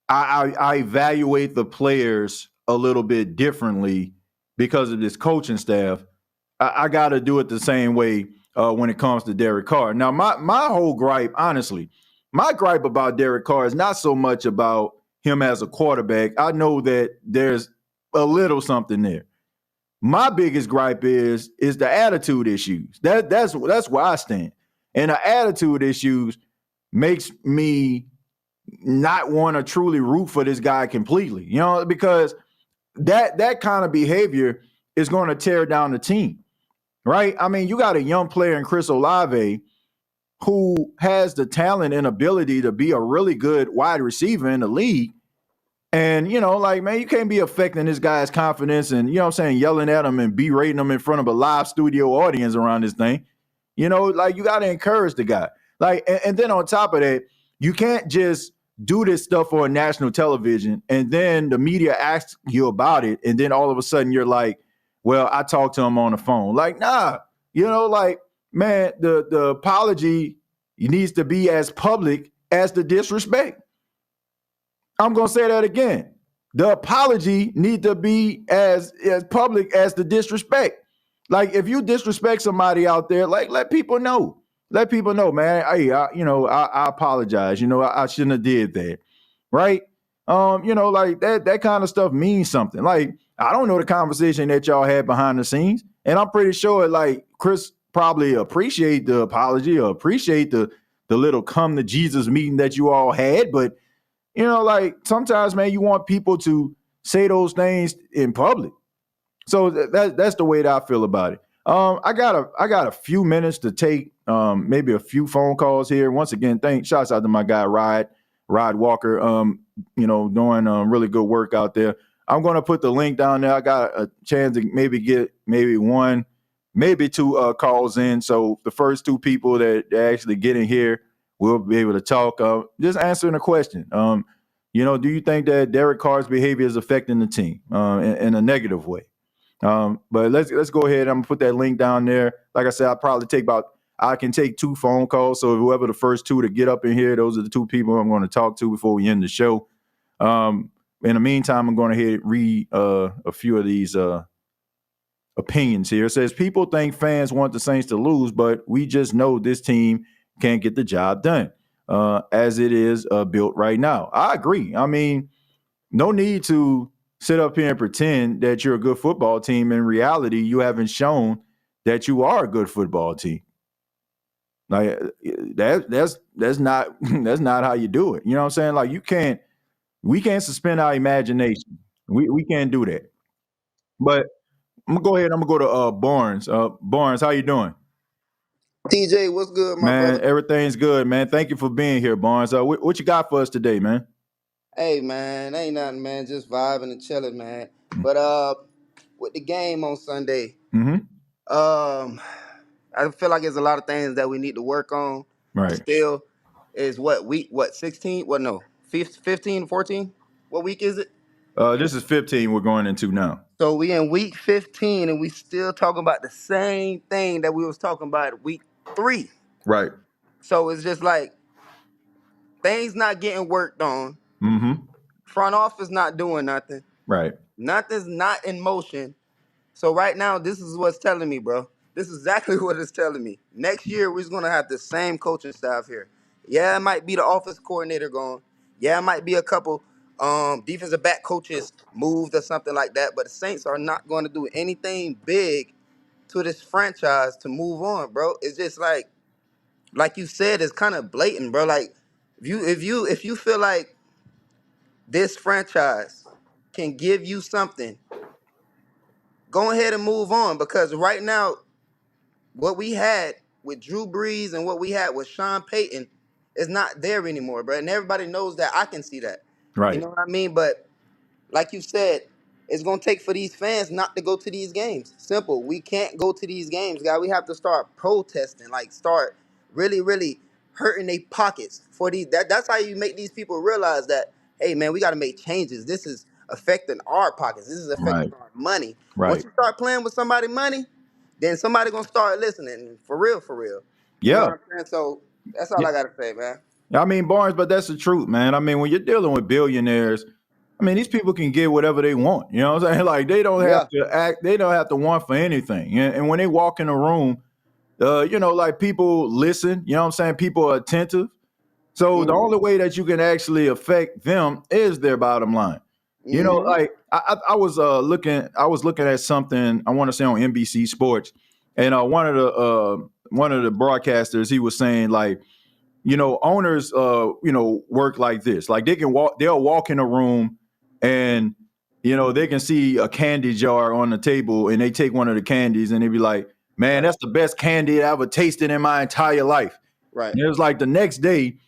I evaluate the players a little bit differently because of this coaching staff. I got to do it the same way when it comes to Derek Carr. Now, my whole gripe, honestly, my gripe about Derek Carr is not so much about him as a quarterback. I know that there's a little something there. My biggest gripe is the attitude issues. That's where I stand. And the attitude issues makes me not want to truly root for this guy completely, because that kind of behavior is going to tear down the team, right? I mean, you got a young player in Chris Olave who has the talent and ability to be a really good wide receiver in the league. And, man, you can't be affecting this guy's confidence and, yelling at him and berating him in front of a live studio audience around this thing. You got to encourage the guy. And then on top of that, you can't just do this stuff on national television and then the media asks you about it. And then all of a sudden you're like, well, I talked to him on the phone. Nah, man, the apology needs to be as public as the disrespect. I'm going to say that again. The apology need to be as public as the disrespect. If you disrespect somebody out there, let people know. Let people know, man. Hey, I apologize. I shouldn't have did that, right? That kind of stuff means something. I don't know the conversation that y'all had behind the scenes, and I'm pretty sure Chris probably appreciate the apology or appreciate the little come to Jesus meeting that you all had, but sometimes, man, you want people to say those things in public. So that's the way that I feel about it. I got a few minutes to take maybe a few phone calls here. Once again, shouts out to my guy Rod Walker, doing really good work out there. I'm going to put the link down there. I got a chance to maybe get maybe one, maybe two calls in. So the first two people that actually get in here, we'll be able to talk. Just answering a question. Do you think that Derek Carr's behavior is affecting the team in a negative way? But let's go ahead. I'm gonna put that link down there. Like I said, I can take two phone calls. So whoever the first two to get up in here, those are the two people I'm going to talk to before we end the show. In the meantime, I'm going to read a few of these opinions here. It says, people think fans want the Saints to lose, but we just know this team can't get the job done as it is built right now. I agree. I mean, no need to sit up here and pretend that you're a good football team. In reality, you haven't shown that you are a good football team. That's not how you do it. You know what I'm saying? We can't suspend our imagination. We can't do that. But I'm gonna go ahead. I'm gonna go to Barnes. Barnes, how you doing? TJ, what's good, my Man, brother? everything's good, man. Thank you for being here, Barnes. What you got for us today, man? Hey, man, ain't nothing, man. Just vibing and chilling, man. But with the game on Sunday, Mm-hmm. I feel like there's a lot of things that we need to work on. Right. Still, is what week? What 16? What no? 15, 14? What week is it? This is 15 we're going into now. So we in week 15, and we still talking about the same thing that we was talking about week 3. Right. So it's just like things not getting worked on. Mm-hmm. Front office not doing nothing. Right. Nothing's not in motion. So right now, this is what's telling me, bro. This is exactly what it's telling me. Next year, we're going to have the same coaching staff here. Yeah, it might be the office coordinator gone. Yeah, it might be a couple defensive back coaches moved or something like that. But the Saints are not going to do anything big to this franchise to move on, bro. It's just like you said, it's kind of blatant, bro. Like if you feel like this franchise can give you something, go ahead and move on, because right now what we had with Drew Brees and what we had with Sean Payton is not there anymore, bro. And everybody knows that. I can see that. You Right. know what I mean? But like you said, it's gonna take for these fans not to go to these games. Simple. We can't go to these games, guys. We have to start protesting, like start really, really hurting their pockets for these. That's how you make these people realize that, hey man, we gotta make changes. This is affecting our pockets. This is Right. affecting our money. Once Right. you start playing with somebody's money, then somebody gonna start listening. For real, for real. You know Yeah. what I'm saying? So that's all Yeah. I gotta say, man. I mean, Barnes, but that's the truth, man. I mean, when you're dealing with billionaires, I mean, these people can get whatever they want. You know what I'm saying? Like they don't have Yeah. to act, they don't have to want for anything. And when they walk in a room, like people listen, you know what I'm saying? People are attentive. So the Mm-hmm. only way that you can actually affect them is their bottom line. Mm-hmm. Like I was looking at something I want to say on NBC Sports, and one of the broadcasters, he was saying like, owners work like this. Like they'll walk in a room and they can see a candy jar on the table and they take one of the candies and they be like, man, Right. that's the best candy I ever tasted in my entire life. Right. And it was like the next day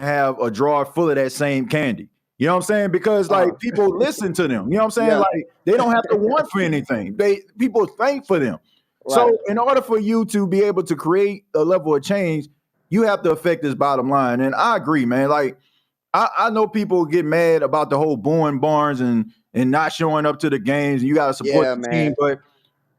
have a drawer full of that same candy. You know what I'm saying? Because like Uh-huh. people listen to them. You know what I'm saying? Yeah. Like they don't have to want for anything. People think for them. Right. So in order for you to be able to create a level of change, you have to affect this bottom line. And I agree, man. Like I know people get mad about the whole booing Barnes and not showing up to the games and you got to support Yeah, the team. man. But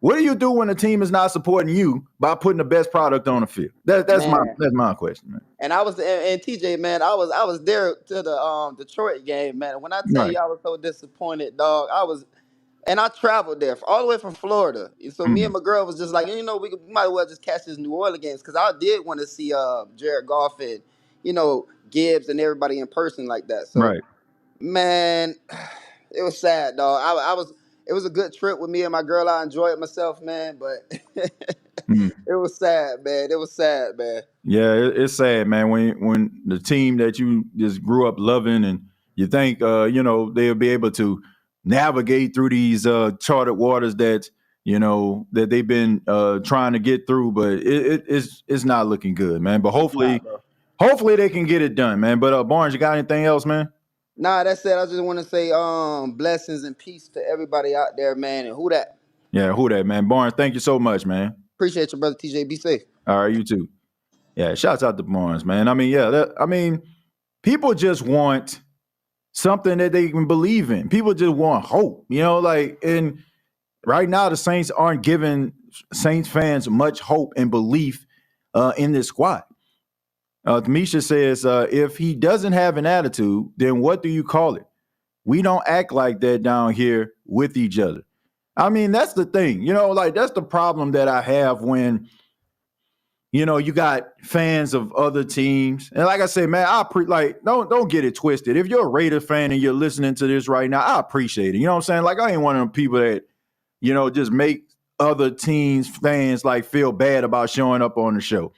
what do you do when the team is not supporting you by putting the best product on the field? Man. That's my question, man. And I was and TJ, man, I was there to the Detroit game, man. When I tell Right. you I was so disappointed, dog, and I traveled there all the way from Florida. So me Mhm. and my girl was just like, we might as well just catch this New Orleans games, because I did want to see Jared Goff and Gibbs and everybody in person like that. So Right. man, it was sad, dog. I was. It was a good trip with me and my girl. I enjoyed myself, man. But Mhm. it was sad, man. It was sad, man. Yeah, it's sad, man. When the team that you just grew up loving, and you think, they'll be able to navigate through these charted waters that they've been trying to get through, but it's not looking good, man. But It's not, bro. hopefully they can get it done, man. But Barnes, you got anything else, man? Nah, that's it. I just want to say blessings and peace to everybody out there, man. And who that? Yeah, who that, man? Barnes, thank you so much, man. Appreciate your brother TJ. Be safe. All right, you too. Yeah, shouts out to Barnes, man. I mean, people just want something that they can believe in. People just want hope, and right now the Saints aren't giving Saints fans much hope and belief in this squad. Tamisha says, if he doesn't have an attitude, then what do you call it? We don't act like that down here with each other. I mean, that's the thing, that's the problem that I have when you got fans of other teams. And like I say, man, don't get it twisted. If you're a Raider fan and you're listening to this right now, I appreciate it. You know what I'm saying? Like I ain't one of them people that, just make other teams fans like feel bad about showing up on the show.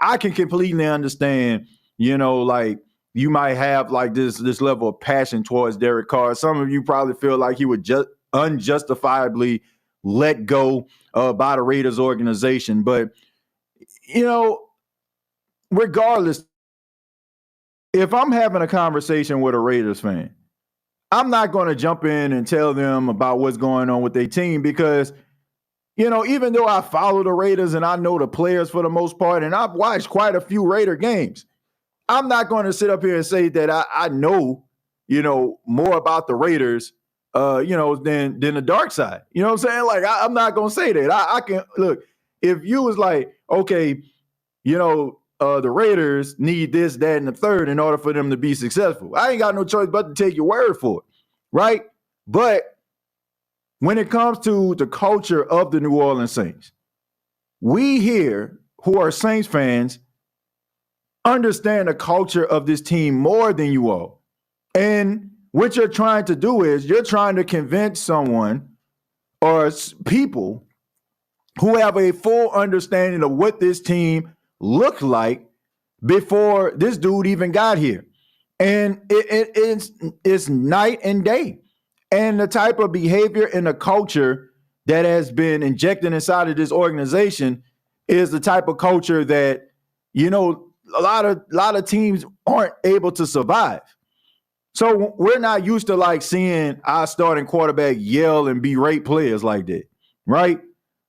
I can completely understand, like you might have like this level of passion towards Derek Carr. Some of you probably feel like he would just unjustifiably let go by the Raiders organization. But regardless, if I'm having a conversation with a Raiders fan, I'm not going to jump in and tell them about what's going on with their team because, even though I follow the Raiders and I know the players for the most part, and I've watched quite a few Raider games, I'm not going to sit up here and say that I know, more about the Raiders, than the dark side. You know what I'm saying? Like, I'm not going to say that. I can look, if you was like, okay, the Raiders need this, that, and the third in order for them to be successful. I ain't got no choice but to take your word for it, right? But when it comes to the culture of the New Orleans Saints, we here who are Saints fans understand the culture of this team more than you all. And what you're trying to do is you're trying to convince someone or people who have a full understanding of what this team looked like before this dude even got here. And it's night and day. And the type of behavior and the culture that has been injected inside of this organization is the type of culture that, you know, a lot of teams aren't able to survive. So we're not used to like seeing our starting quarterback yell and berate players like that, right?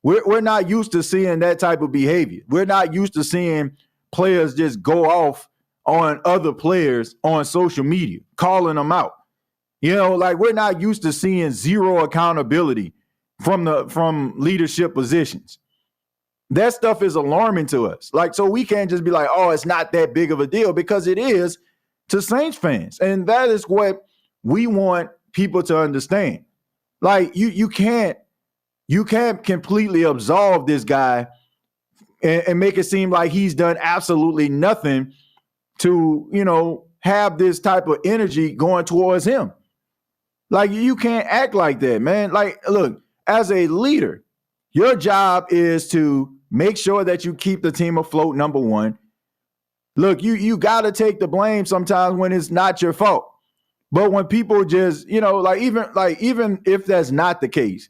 We're not used to seeing that type of behavior. We're not used to seeing players just go off on other players on social media, calling them out. You know, like we're not used to seeing zero accountability from leadership positions. That stuff is alarming to us. Like, so we can't just be like, oh, it's not that big of a deal, because it is to Saints fans. And that is what we want people to understand. Like, you can't completely absolve this guy and make it seem like he's done absolutely nothing to, you know, have this type of energy going towards him. Like, you can't act like that, man. Like, look, as a leader, your job is to make sure that you keep the team afloat, number one. Look, you got to take the blame sometimes when it's not your fault. But when people just, you know, even if that's not the case,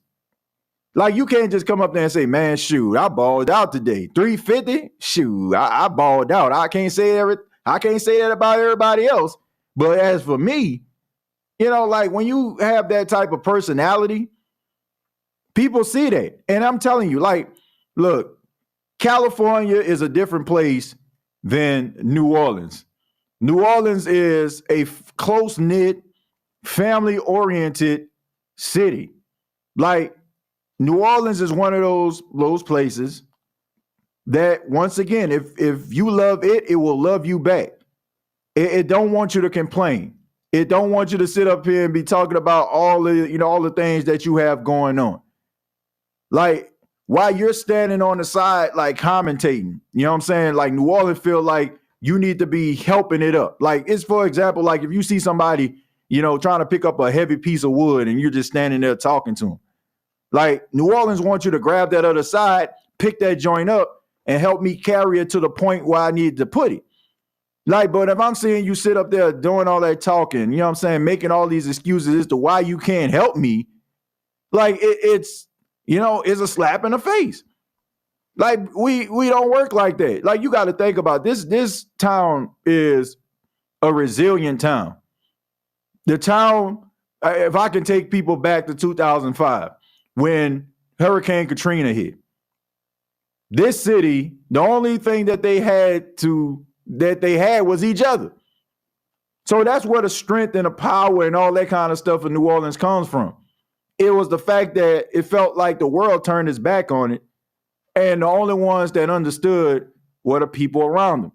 like, you can't just come up there and say, man, shoot, I balled out today. 350? Shoot, I balled out. I can't say that about everybody else. But as for me, you know, like, when you have that type of personality, people see that. And I'm telling you, like, look, California is a different place than New Orleans. New Orleans is a close-knit, family-oriented city. Like, New Orleans is one of those places that, once again, if you love it, it will love you back. It don't want you to complain. It don't want you to sit up here and be talking about all the things that you have going on. Like, while you're standing on the side, like, commentating, you know what I'm saying? Like, New Orleans feel like you need to be helping it up. Like, it's, for example, like if you see somebody, you know, trying to pick up a heavy piece of wood and you're just standing there talking to them. Like, New Orleans wants you to grab that other side, pick that joint up, and help me carry it to the point where I need to put it. Like, but if I'm seeing you sit up there doing all that talking, you know what I'm saying, making all these excuses as to why you can't help me, like, it's a slap in the face. Like, we don't work like that. Like, you got to think about this. This town is a resilient town. The town, if I can take people back to 2005, when Hurricane Katrina hit, this city, the only thing that they had was each other. So that's where the strength and the power and all that kind of stuff in New Orleans comes from. It was the fact that it felt like the world turned its back on it, and the only ones that understood were the people around them.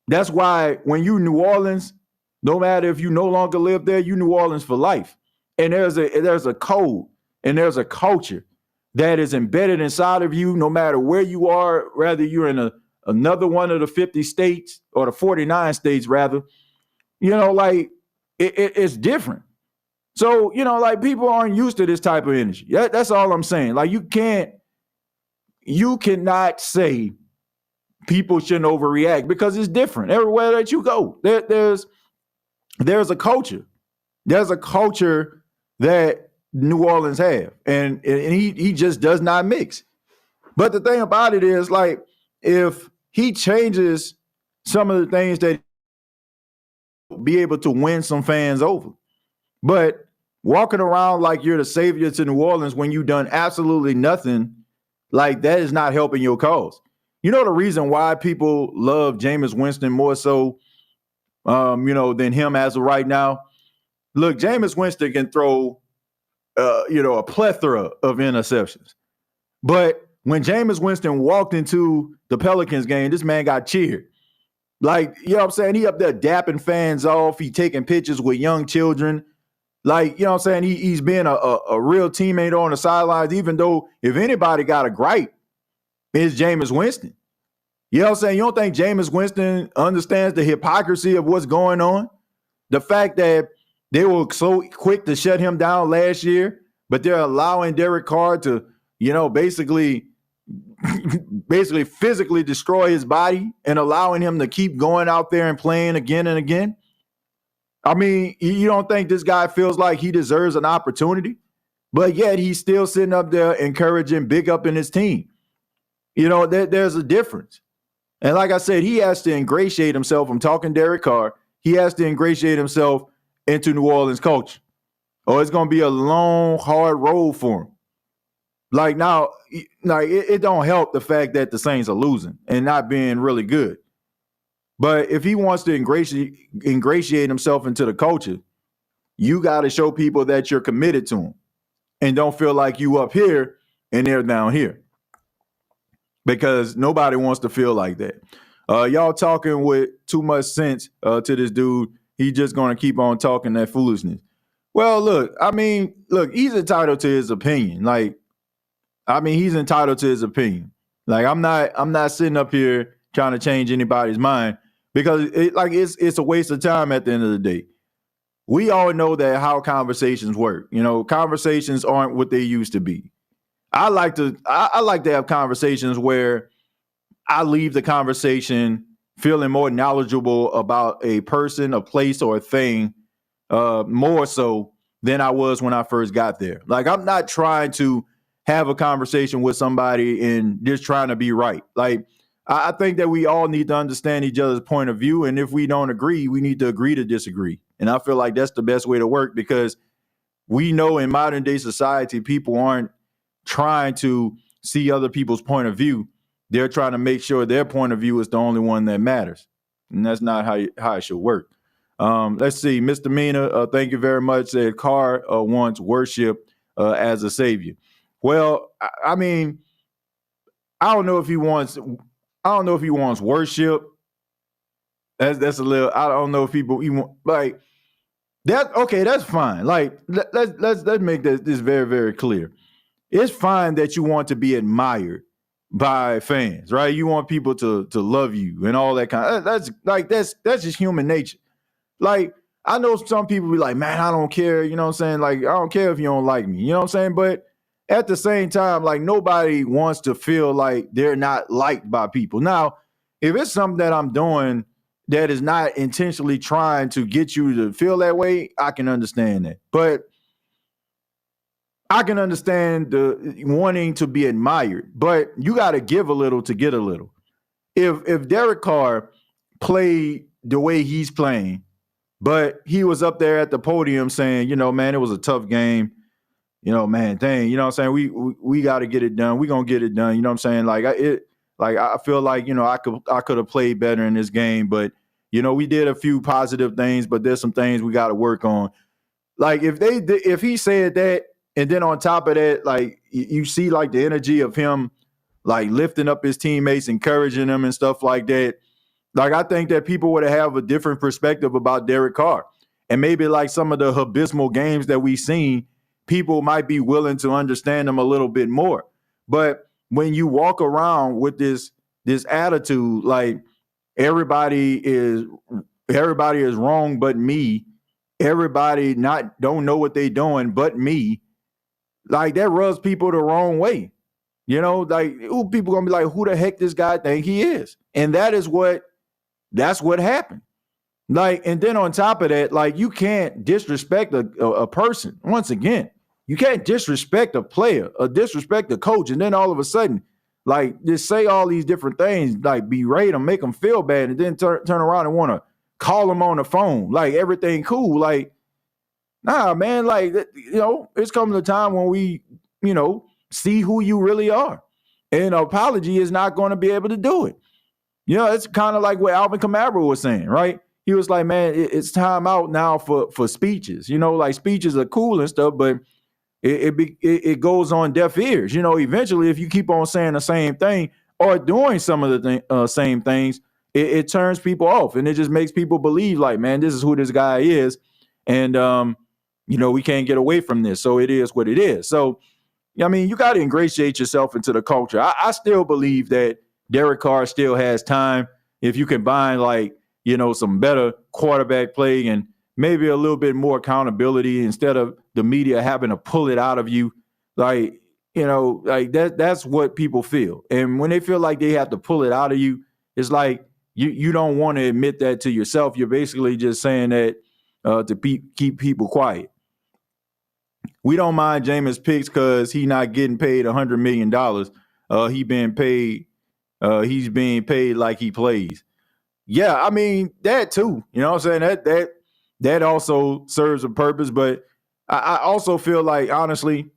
That's why when you New Orleans, no matter if you no longer live there, you New Orleans for life. And there's a code and there's a culture that is embedded inside of you, no matter where you are, whether you're in another one of the 50 states or the 49 states, rather. You know, like, it's different. So, you know, like, people aren't used to this type of energy. That's all I'm saying. Like, you cannot say people shouldn't overreact, because it's different everywhere that you go. There's a culture. There's a culture that New Orleans have, and he just does not mix. But the thing about it is, like, if he changes some of the things that be able to win some fans over. But walking around like you're the savior to New Orleans when you've done absolutely nothing, like, that is not helping your cause. You know the reason why people love Jameis Winston more so, than him as of right now? Look, Jameis Winston can throw, a plethora of interceptions. But when Jameis Winston walked into the Pelicans game, this man got cheered. Like, you know what I'm saying? He up there dapping fans off. He taking pictures with young children. Like, you know what I'm saying? He's being a real teammate on the sidelines, even though if anybody got a gripe, it's Jameis Winston. You know what I'm saying? You don't think Jameis Winston understands the hypocrisy of what's going on? The fact that, They were so quick to shut him down last year, but they're allowing Derek Carr to, basically physically destroy his body and allowing him to keep going out there and playing again and again. I mean, you don't think this guy feels like he deserves an opportunity, but yet he's still sitting up there encouraging, big up in his team. There's a difference. And like I said, he has to ingratiate himself. I'm talking Derek Carr. He has to ingratiate himself into New Orleans culture, or it's going to be a long, hard road for him. Like now, it don't help the fact that the Saints are losing and not being really good. But if he wants to ingratiate himself into the culture, you got to show people that you're committed to him and don't feel like you up here and they're down here, because nobody wants to feel like that. Y'all talking with too much sense to this dude. He's just going to keep on talking that foolishness. Well, look, he's entitled to his opinion. He's entitled to his opinion. Like, I'm not sitting up here trying to change anybody's mind, because it's a waste of time at the end of the day. We all know that how conversations work. Conversations aren't what they used to be. I like to have conversations where I leave the conversation feeling more knowledgeable about a person, a place, or a thing, more so than I was when I first got there. Like, I'm not trying to have a conversation with somebody and just trying to be right. Like, I think that we all need to understand each other's point of view, and if we don't agree, we need to agree to disagree. And I feel like that's the best way to work, because we know in modern day society, people aren't trying to see other people's point of view. They're trying to make sure their point of view is the only one that matters. And that's not how it should work. Let's see. Mr. Mina, thank you very much. Said Carr wants worship as a savior. Well, I don't know if he wants worship. That's a little, I don't know if people even like that. Okay, that's fine. Like, let's make this very, very clear. It's fine that you want to be admired by fans, right? You want people to love you and all that kind of, that's just human nature. Like, I know some people be like, man, I don't care, you know what I'm saying? Like, I don't care if you don't like me, you know what I'm saying? But at the same time, like, nobody wants to feel like they're not liked by people. Now, if it's something that I'm doing that is not intentionally trying to get you to feel that way, I can understand that. But I can understand the wanting to be admired, but you got to give a little to get a little. If Derek Carr played the way he's playing, but he was up there at the podium saying, man, it was a tough game. Man, dang, you know what I'm saying? We got to get it done. We're going to get it done. You know what I'm saying? I feel like, I could have played better in this game, but, we did a few positive things, but there's some things we got to work on. Like, if he said that, and then on top of that, like, you see like the energy of him, like, lifting up his teammates, encouraging them and stuff like that. Like, I think that people would have a different perspective about Derek Carr. And maybe like some of the abysmal games that we've seen, people might be willing to understand him a little bit more. But when you walk around with this attitude, like, everybody is wrong but me, everybody don't know what they're doing but me, like, that rubs people the wrong way. Like, people gonna be like, who the heck this guy think he is? And that's what happened. Like, and then on top of that, like, you can't disrespect a person. Once again, you can't disrespect a player or disrespect a coach, and then all of a sudden, like, just say all these different things, like, berate them, make them feel bad, and then turn around and want to call them on the phone, like, everything cool. Like, nah, man, like, it's coming to a time when we, see who you really are. And an apology is not going to be able to do it. It's kind of like what Alvin Kamara was saying, right? He was like, man, it's time out now for speeches. Like, speeches are cool and stuff, but it goes on deaf ears. Eventually, if you keep on saying the same thing or doing some of the same things, it turns people off, and it just makes people believe, like, man, this is who this guy is. And, we can't get away from this. So it is what it is. So, you got to ingratiate yourself into the culture. I still believe that Derek Carr still has time if you combine, like, some better quarterback play and maybe a little bit more accountability instead of the media having to pull it out of you. Like, like that's what people feel. And when they feel like they have to pull it out of you, it's like you don't want to admit that to yourself. You're basically just saying that to keep people quiet. We don't mind Jameis picks because he's not getting paid $100 million. He's being paid like he plays. Yeah, I mean, that too. You know what I'm saying? That also serves a purpose. But I also feel like, honestly,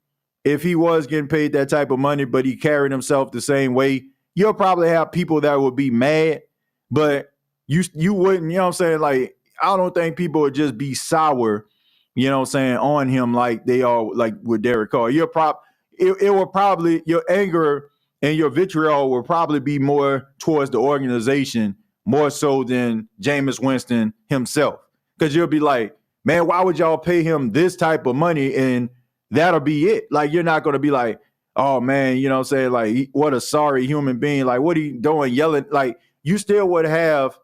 if he was getting paid that type of money, but he carried himself the same way, you'll probably have people that would be mad, but you wouldn't, you know what I'm saying? Like, I don't think people would just be sour, you know what I'm saying, on him like they are like with Derek Carr. It will probably, your anger and your vitriol will probably be more towards the organization more so than Jameis Winston himself. Because you'll be like, man, why would y'all pay him this type of money and that'll be it? Like, you're not going to be like, oh, man, you know what I'm saying? Like, what a sorry human being. Like, what are you doing yelling? Like, you still would have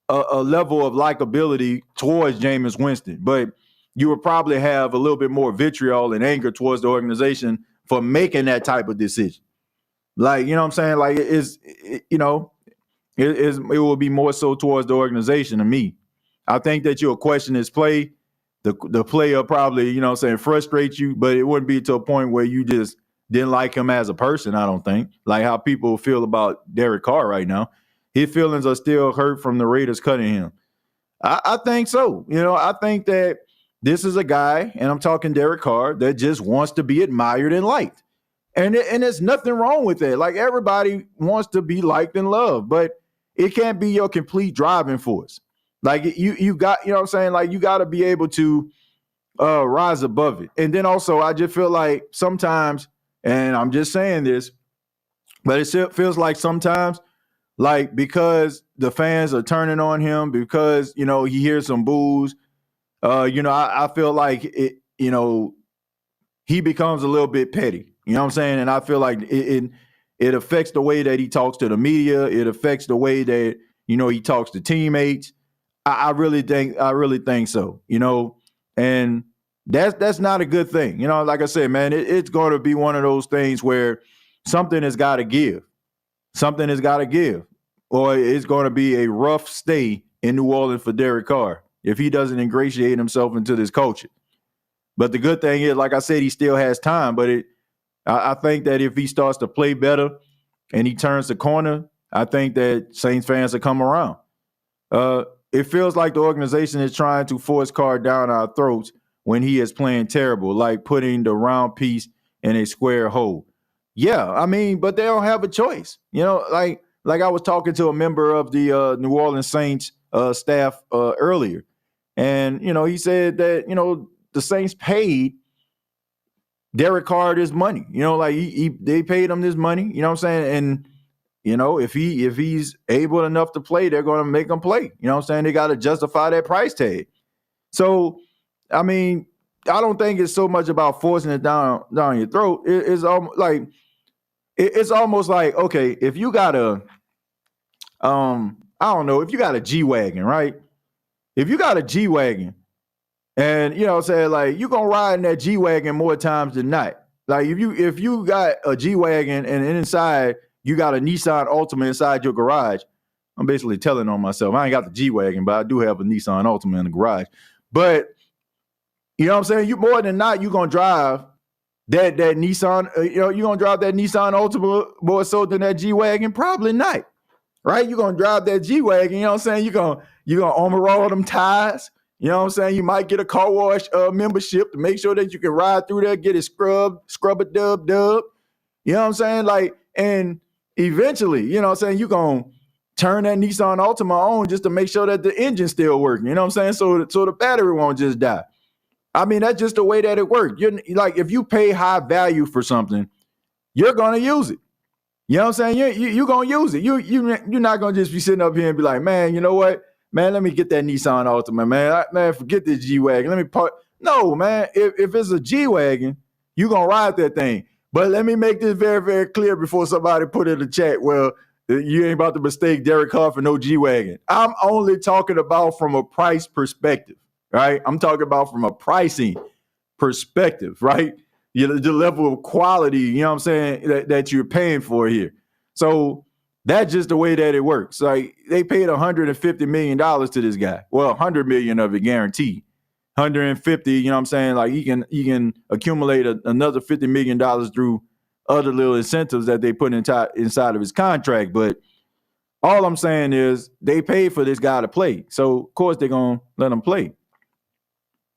a level of likability towards Jameis Winston, but you would probably have a little bit more vitriol and anger towards the organization for making that type of decision. Like, you know what I'm saying? Like, it will be more so towards the organization than me. I think that you'll question his play. The player probably, you know what I'm saying, frustrate you, but it wouldn't be to a point where you just didn't like him as a person, I don't think. Like how people feel about Derek Carr right now. His feelings are still hurt from the Raiders cutting him. I think so. You know, I think that this is a guy, and I'm talking Derek Carr, that just wants to be admired and liked. And there's nothing wrong with that. Like, everybody wants to be liked and loved, but it can't be your complete driving force. Like, you got, you know what I'm saying? Like, you got to be able to rise above it. And then also, I just feel like sometimes, and I'm just saying this, but it feels like sometimes, like, because the fans are turning on him, because, you know, he hears some boos, I feel like it, he becomes a little bit petty. You know what I'm saying? And I feel like it affects the way that he talks to the media. It affects the way that, he talks to teammates. I really think so, and that's not a good thing. Like I said, man, it's going to be one of those things where something has got to give. Something has got to give, or it's going to be a rough stay in New Orleans for Derek Carr if he doesn't ingratiate himself into this culture. But the good thing is, like I said, he still has time. But I think that if he starts to play better and he turns the corner, I think that Saints fans will come around. It feels like the organization is trying to force Carr down our throats when he is playing terrible, like putting the round piece in a square hole. Yeah, I mean, but they don't have a choice. Like I was talking to a member of the New Orleans Saints staff earlier, and he said that the Saints paid Derek Carr this money. Like they paid him this money. You know what I'm saying? And if he's able enough to play, they're going to make him play. You know what I'm saying? They got to justify that price tag. So, I mean, I don't think it's so much about forcing it down your throat. It's almost like, okay, if you got if you got a G-Wagon, right? If you got a G-Wagon and, what I'm saying, like, you're going to ride in that G-Wagon more times than not. Like, if you got a G-Wagon and inside you got a Nissan Altima inside your garage, I'm basically telling on myself. I ain't got the G-Wagon, but I do have a Nissan Altima in the garage. But, you know what I'm saying? You more than not, you're going to drive that Nissan, you're going to drive that Nissan Altima more so than that G-Wagon? Probably not, right? You're going to drive that G-Wagon, you know what I'm saying? You're going to overhaul them tires. You know what I'm saying? You might get a car wash membership to make sure that you can ride through there, get it scrub a dub. You know what I'm saying? Like, and eventually, you know what I'm saying, you're going to turn that Nissan Altima on just to make sure that the engine's still working. You know what I'm saying? So the battery won't just die. I mean, that's just the way that it works. You're like, if you pay high value for something, you're going to use it. You know what I'm saying? You're going to use it. You're not going to just be sitting up here and be like, man, you know what? Man, let me get that Nissan Altima, man. Man, forget this G-Wagon. Let me park. No, man, if it's a G-Wagon, you're going to ride that thing. But let me make this very, very clear before somebody put in the chat, well, you ain't about to mistake Derek Carr for no G-Wagon. I'm only talking about from a price perspective. right? I'm talking about from a pricing perspective, right? The level of quality, you know what I'm saying, that you're paying for here. So that's just the way that it works. Like they paid $150 million to this guy. Well, $100 million of it guaranteed. 150, you know what I'm saying? Like he can accumulate another $50 million through other little incentives that they put inside of his contract. But all I'm saying is they paid for this guy to play. So of course they're gonna let him play.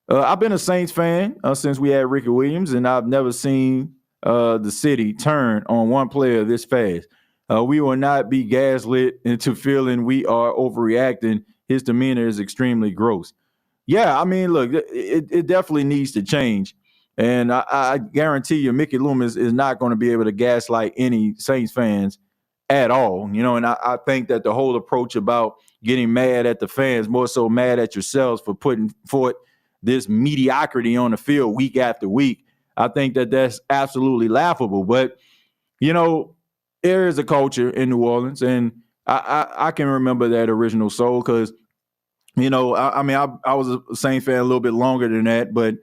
I've been a Saints fan since we had Ricky Williams, and I've never seen the city turn on one player this fast. We will not be gaslit into feeling we are overreacting. His demeanor is extremely gross. Yeah, I mean, look, it definitely needs to change. And I guarantee you, Mickey Loomis is not going to be able to gaslight any Saints fans at all. You know, and I think that the whole approach about getting mad at the fans, more so mad at yourselves for putting forth this mediocrity on the field week after week, I think that that's absolutely laughable. But, you know, there is a culture in New Orleans, and I can remember that original soul because, you know, I mean, I was a Saints fan a little bit longer than that, but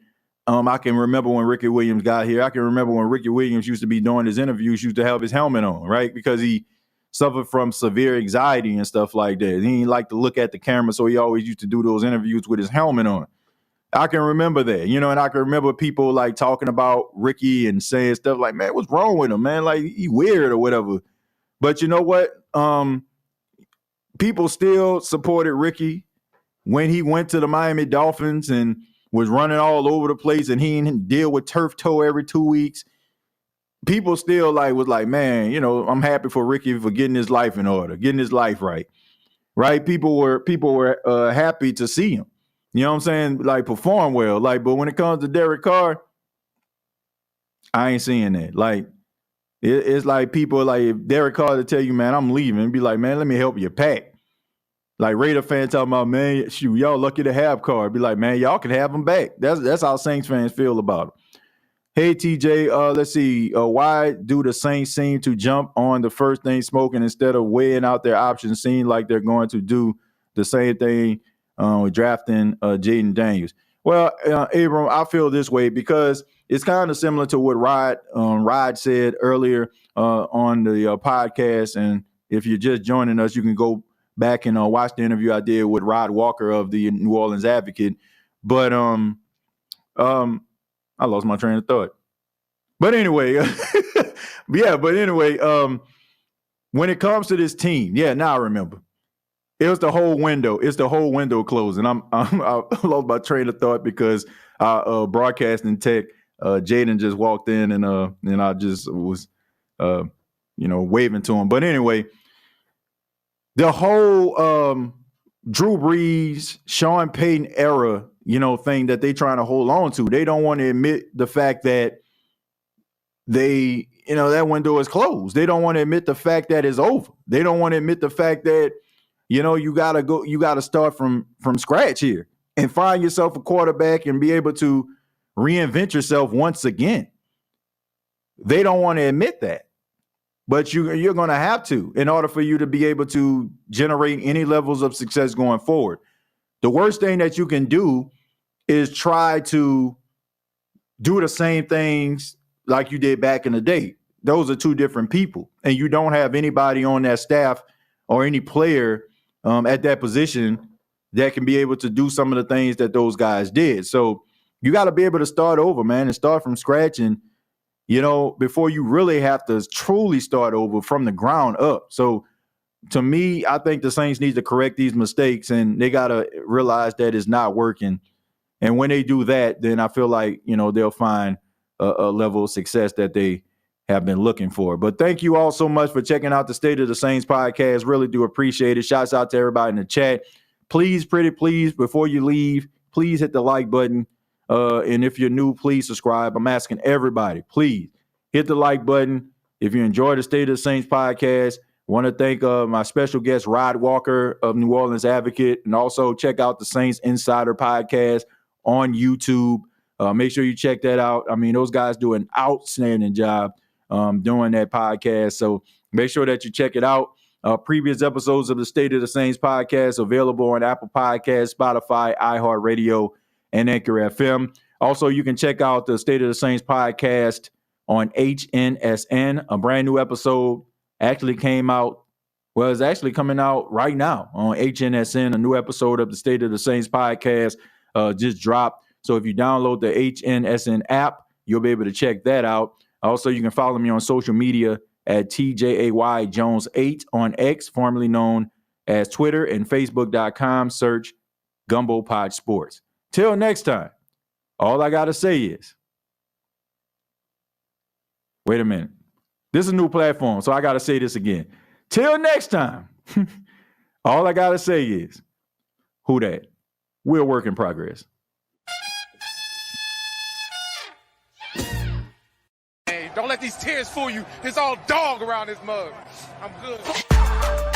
I can remember when Ricky Williams got here. I can remember when Ricky Williams used to be doing his interviews, used to have his helmet on, right? Because he suffered from severe anxiety and stuff like that. He didn't like to look at the camera, so he always used to do those interviews with his helmet on. I can remember that, you know, and I can remember people like talking about Ricky and saying stuff like, man, what's wrong with him, man? Like, he weird or whatever. But you know what? People still supported Ricky when he went to the Miami Dolphins and was running all over the place and he didn't deal with turf toe every 2 weeks. People still was like, man, you know, I'm happy for Ricky for getting his life in order, getting his life right. Right? People were happy to see him. You know what I'm saying? Like, perform well. Like, but when it comes to Derek Carr, I ain't seeing that. Like, it's like people, like, if Derek Carr to tell you, man, I'm leaving, be like, man, let me help you pack. Like, Raider fans talking about, man, shoot, y'all lucky to have Carr. Be like, man, y'all can have him back. That's how Saints fans feel about him. Hey, TJ, let's see. Why do the Saints seem to jump on the first thing smoking instead of weighing out their options, seem like they're going to do the same thing with drafting Jaden Daniels? Well, Abram, I feel this way because it's kind of similar to what Rod said earlier on the podcast. And if you're just joining us, you can go back and watch the interview I did with Rod Walker of the New Orleans Advocate. But I lost my train of thought. But anyway, when it comes to this team, now I remember. It was the whole window. It's the whole window closing. I lost my train of thought because broadcasting tech, Jaden just walked in and I just was, waving to him. But anyway, the whole Drew Brees, Sean Payton era, thing that they trying to hold on to. They don't want to admit the fact that they, that window is closed. They don't want to admit the fact that it's over. They don't want to admit the fact that, you gotta start from scratch here and find yourself a quarterback and be able to reinvent yourself once again. They don't want to admit that. But you're going to have to in order for you to be able to generate any levels of success going forward. The worst thing that you can do is try to do the same things like you did back in the day. Those are two different people. And you don't have anybody on that staff or any player at that position that can be able to do some of the things that those guys did. So you got to be able to start over, man, and start from scratch. And before you really have to truly start over from the ground up. So to me, I think the Saints need to correct these mistakes and they got to realize that it's not working. And when they do that, then I feel like, they'll find a level of success that they have been looking for. But thank you all so much for checking out the State of the Saints podcast. Really do appreciate it. Shouts out to everybody in the chat. Please, before you leave, please hit the like button. And if you're new, please subscribe. I'm asking everybody, please hit the like button. If you enjoy the State of the Saints podcast, want to thank my special guest, Rod Walker of New Orleans Advocate, and also check out the Saints Insider podcast on YouTube. Make sure you check that out. I mean, those guys do an outstanding job doing that podcast. So make sure that you check it out. Previous episodes of the State of the Saints podcast available on Apple Podcasts, Spotify, iHeartRadio, and Anchor FM. Also, you can check out the State of the Saints podcast on HNSN. A brand new episode actually came out. Well, it's actually coming out right now on HNSN. A new episode of the State of the Saints podcast just dropped. So if you download the HNSN app, you'll be able to check that out. Also, you can follow me on social media at TJAY Jones 8 on X, formerly known as Twitter, and Facebook.com. Search Gumbo Pod Sports. Till next time, all I got to say is, wait a minute. This is a new platform, so I got to say this again. Till next time, all I got to say is, who dat? We're a work in progress. Hey, don't let these tears fool you. It's all dog around this mug. I'm good.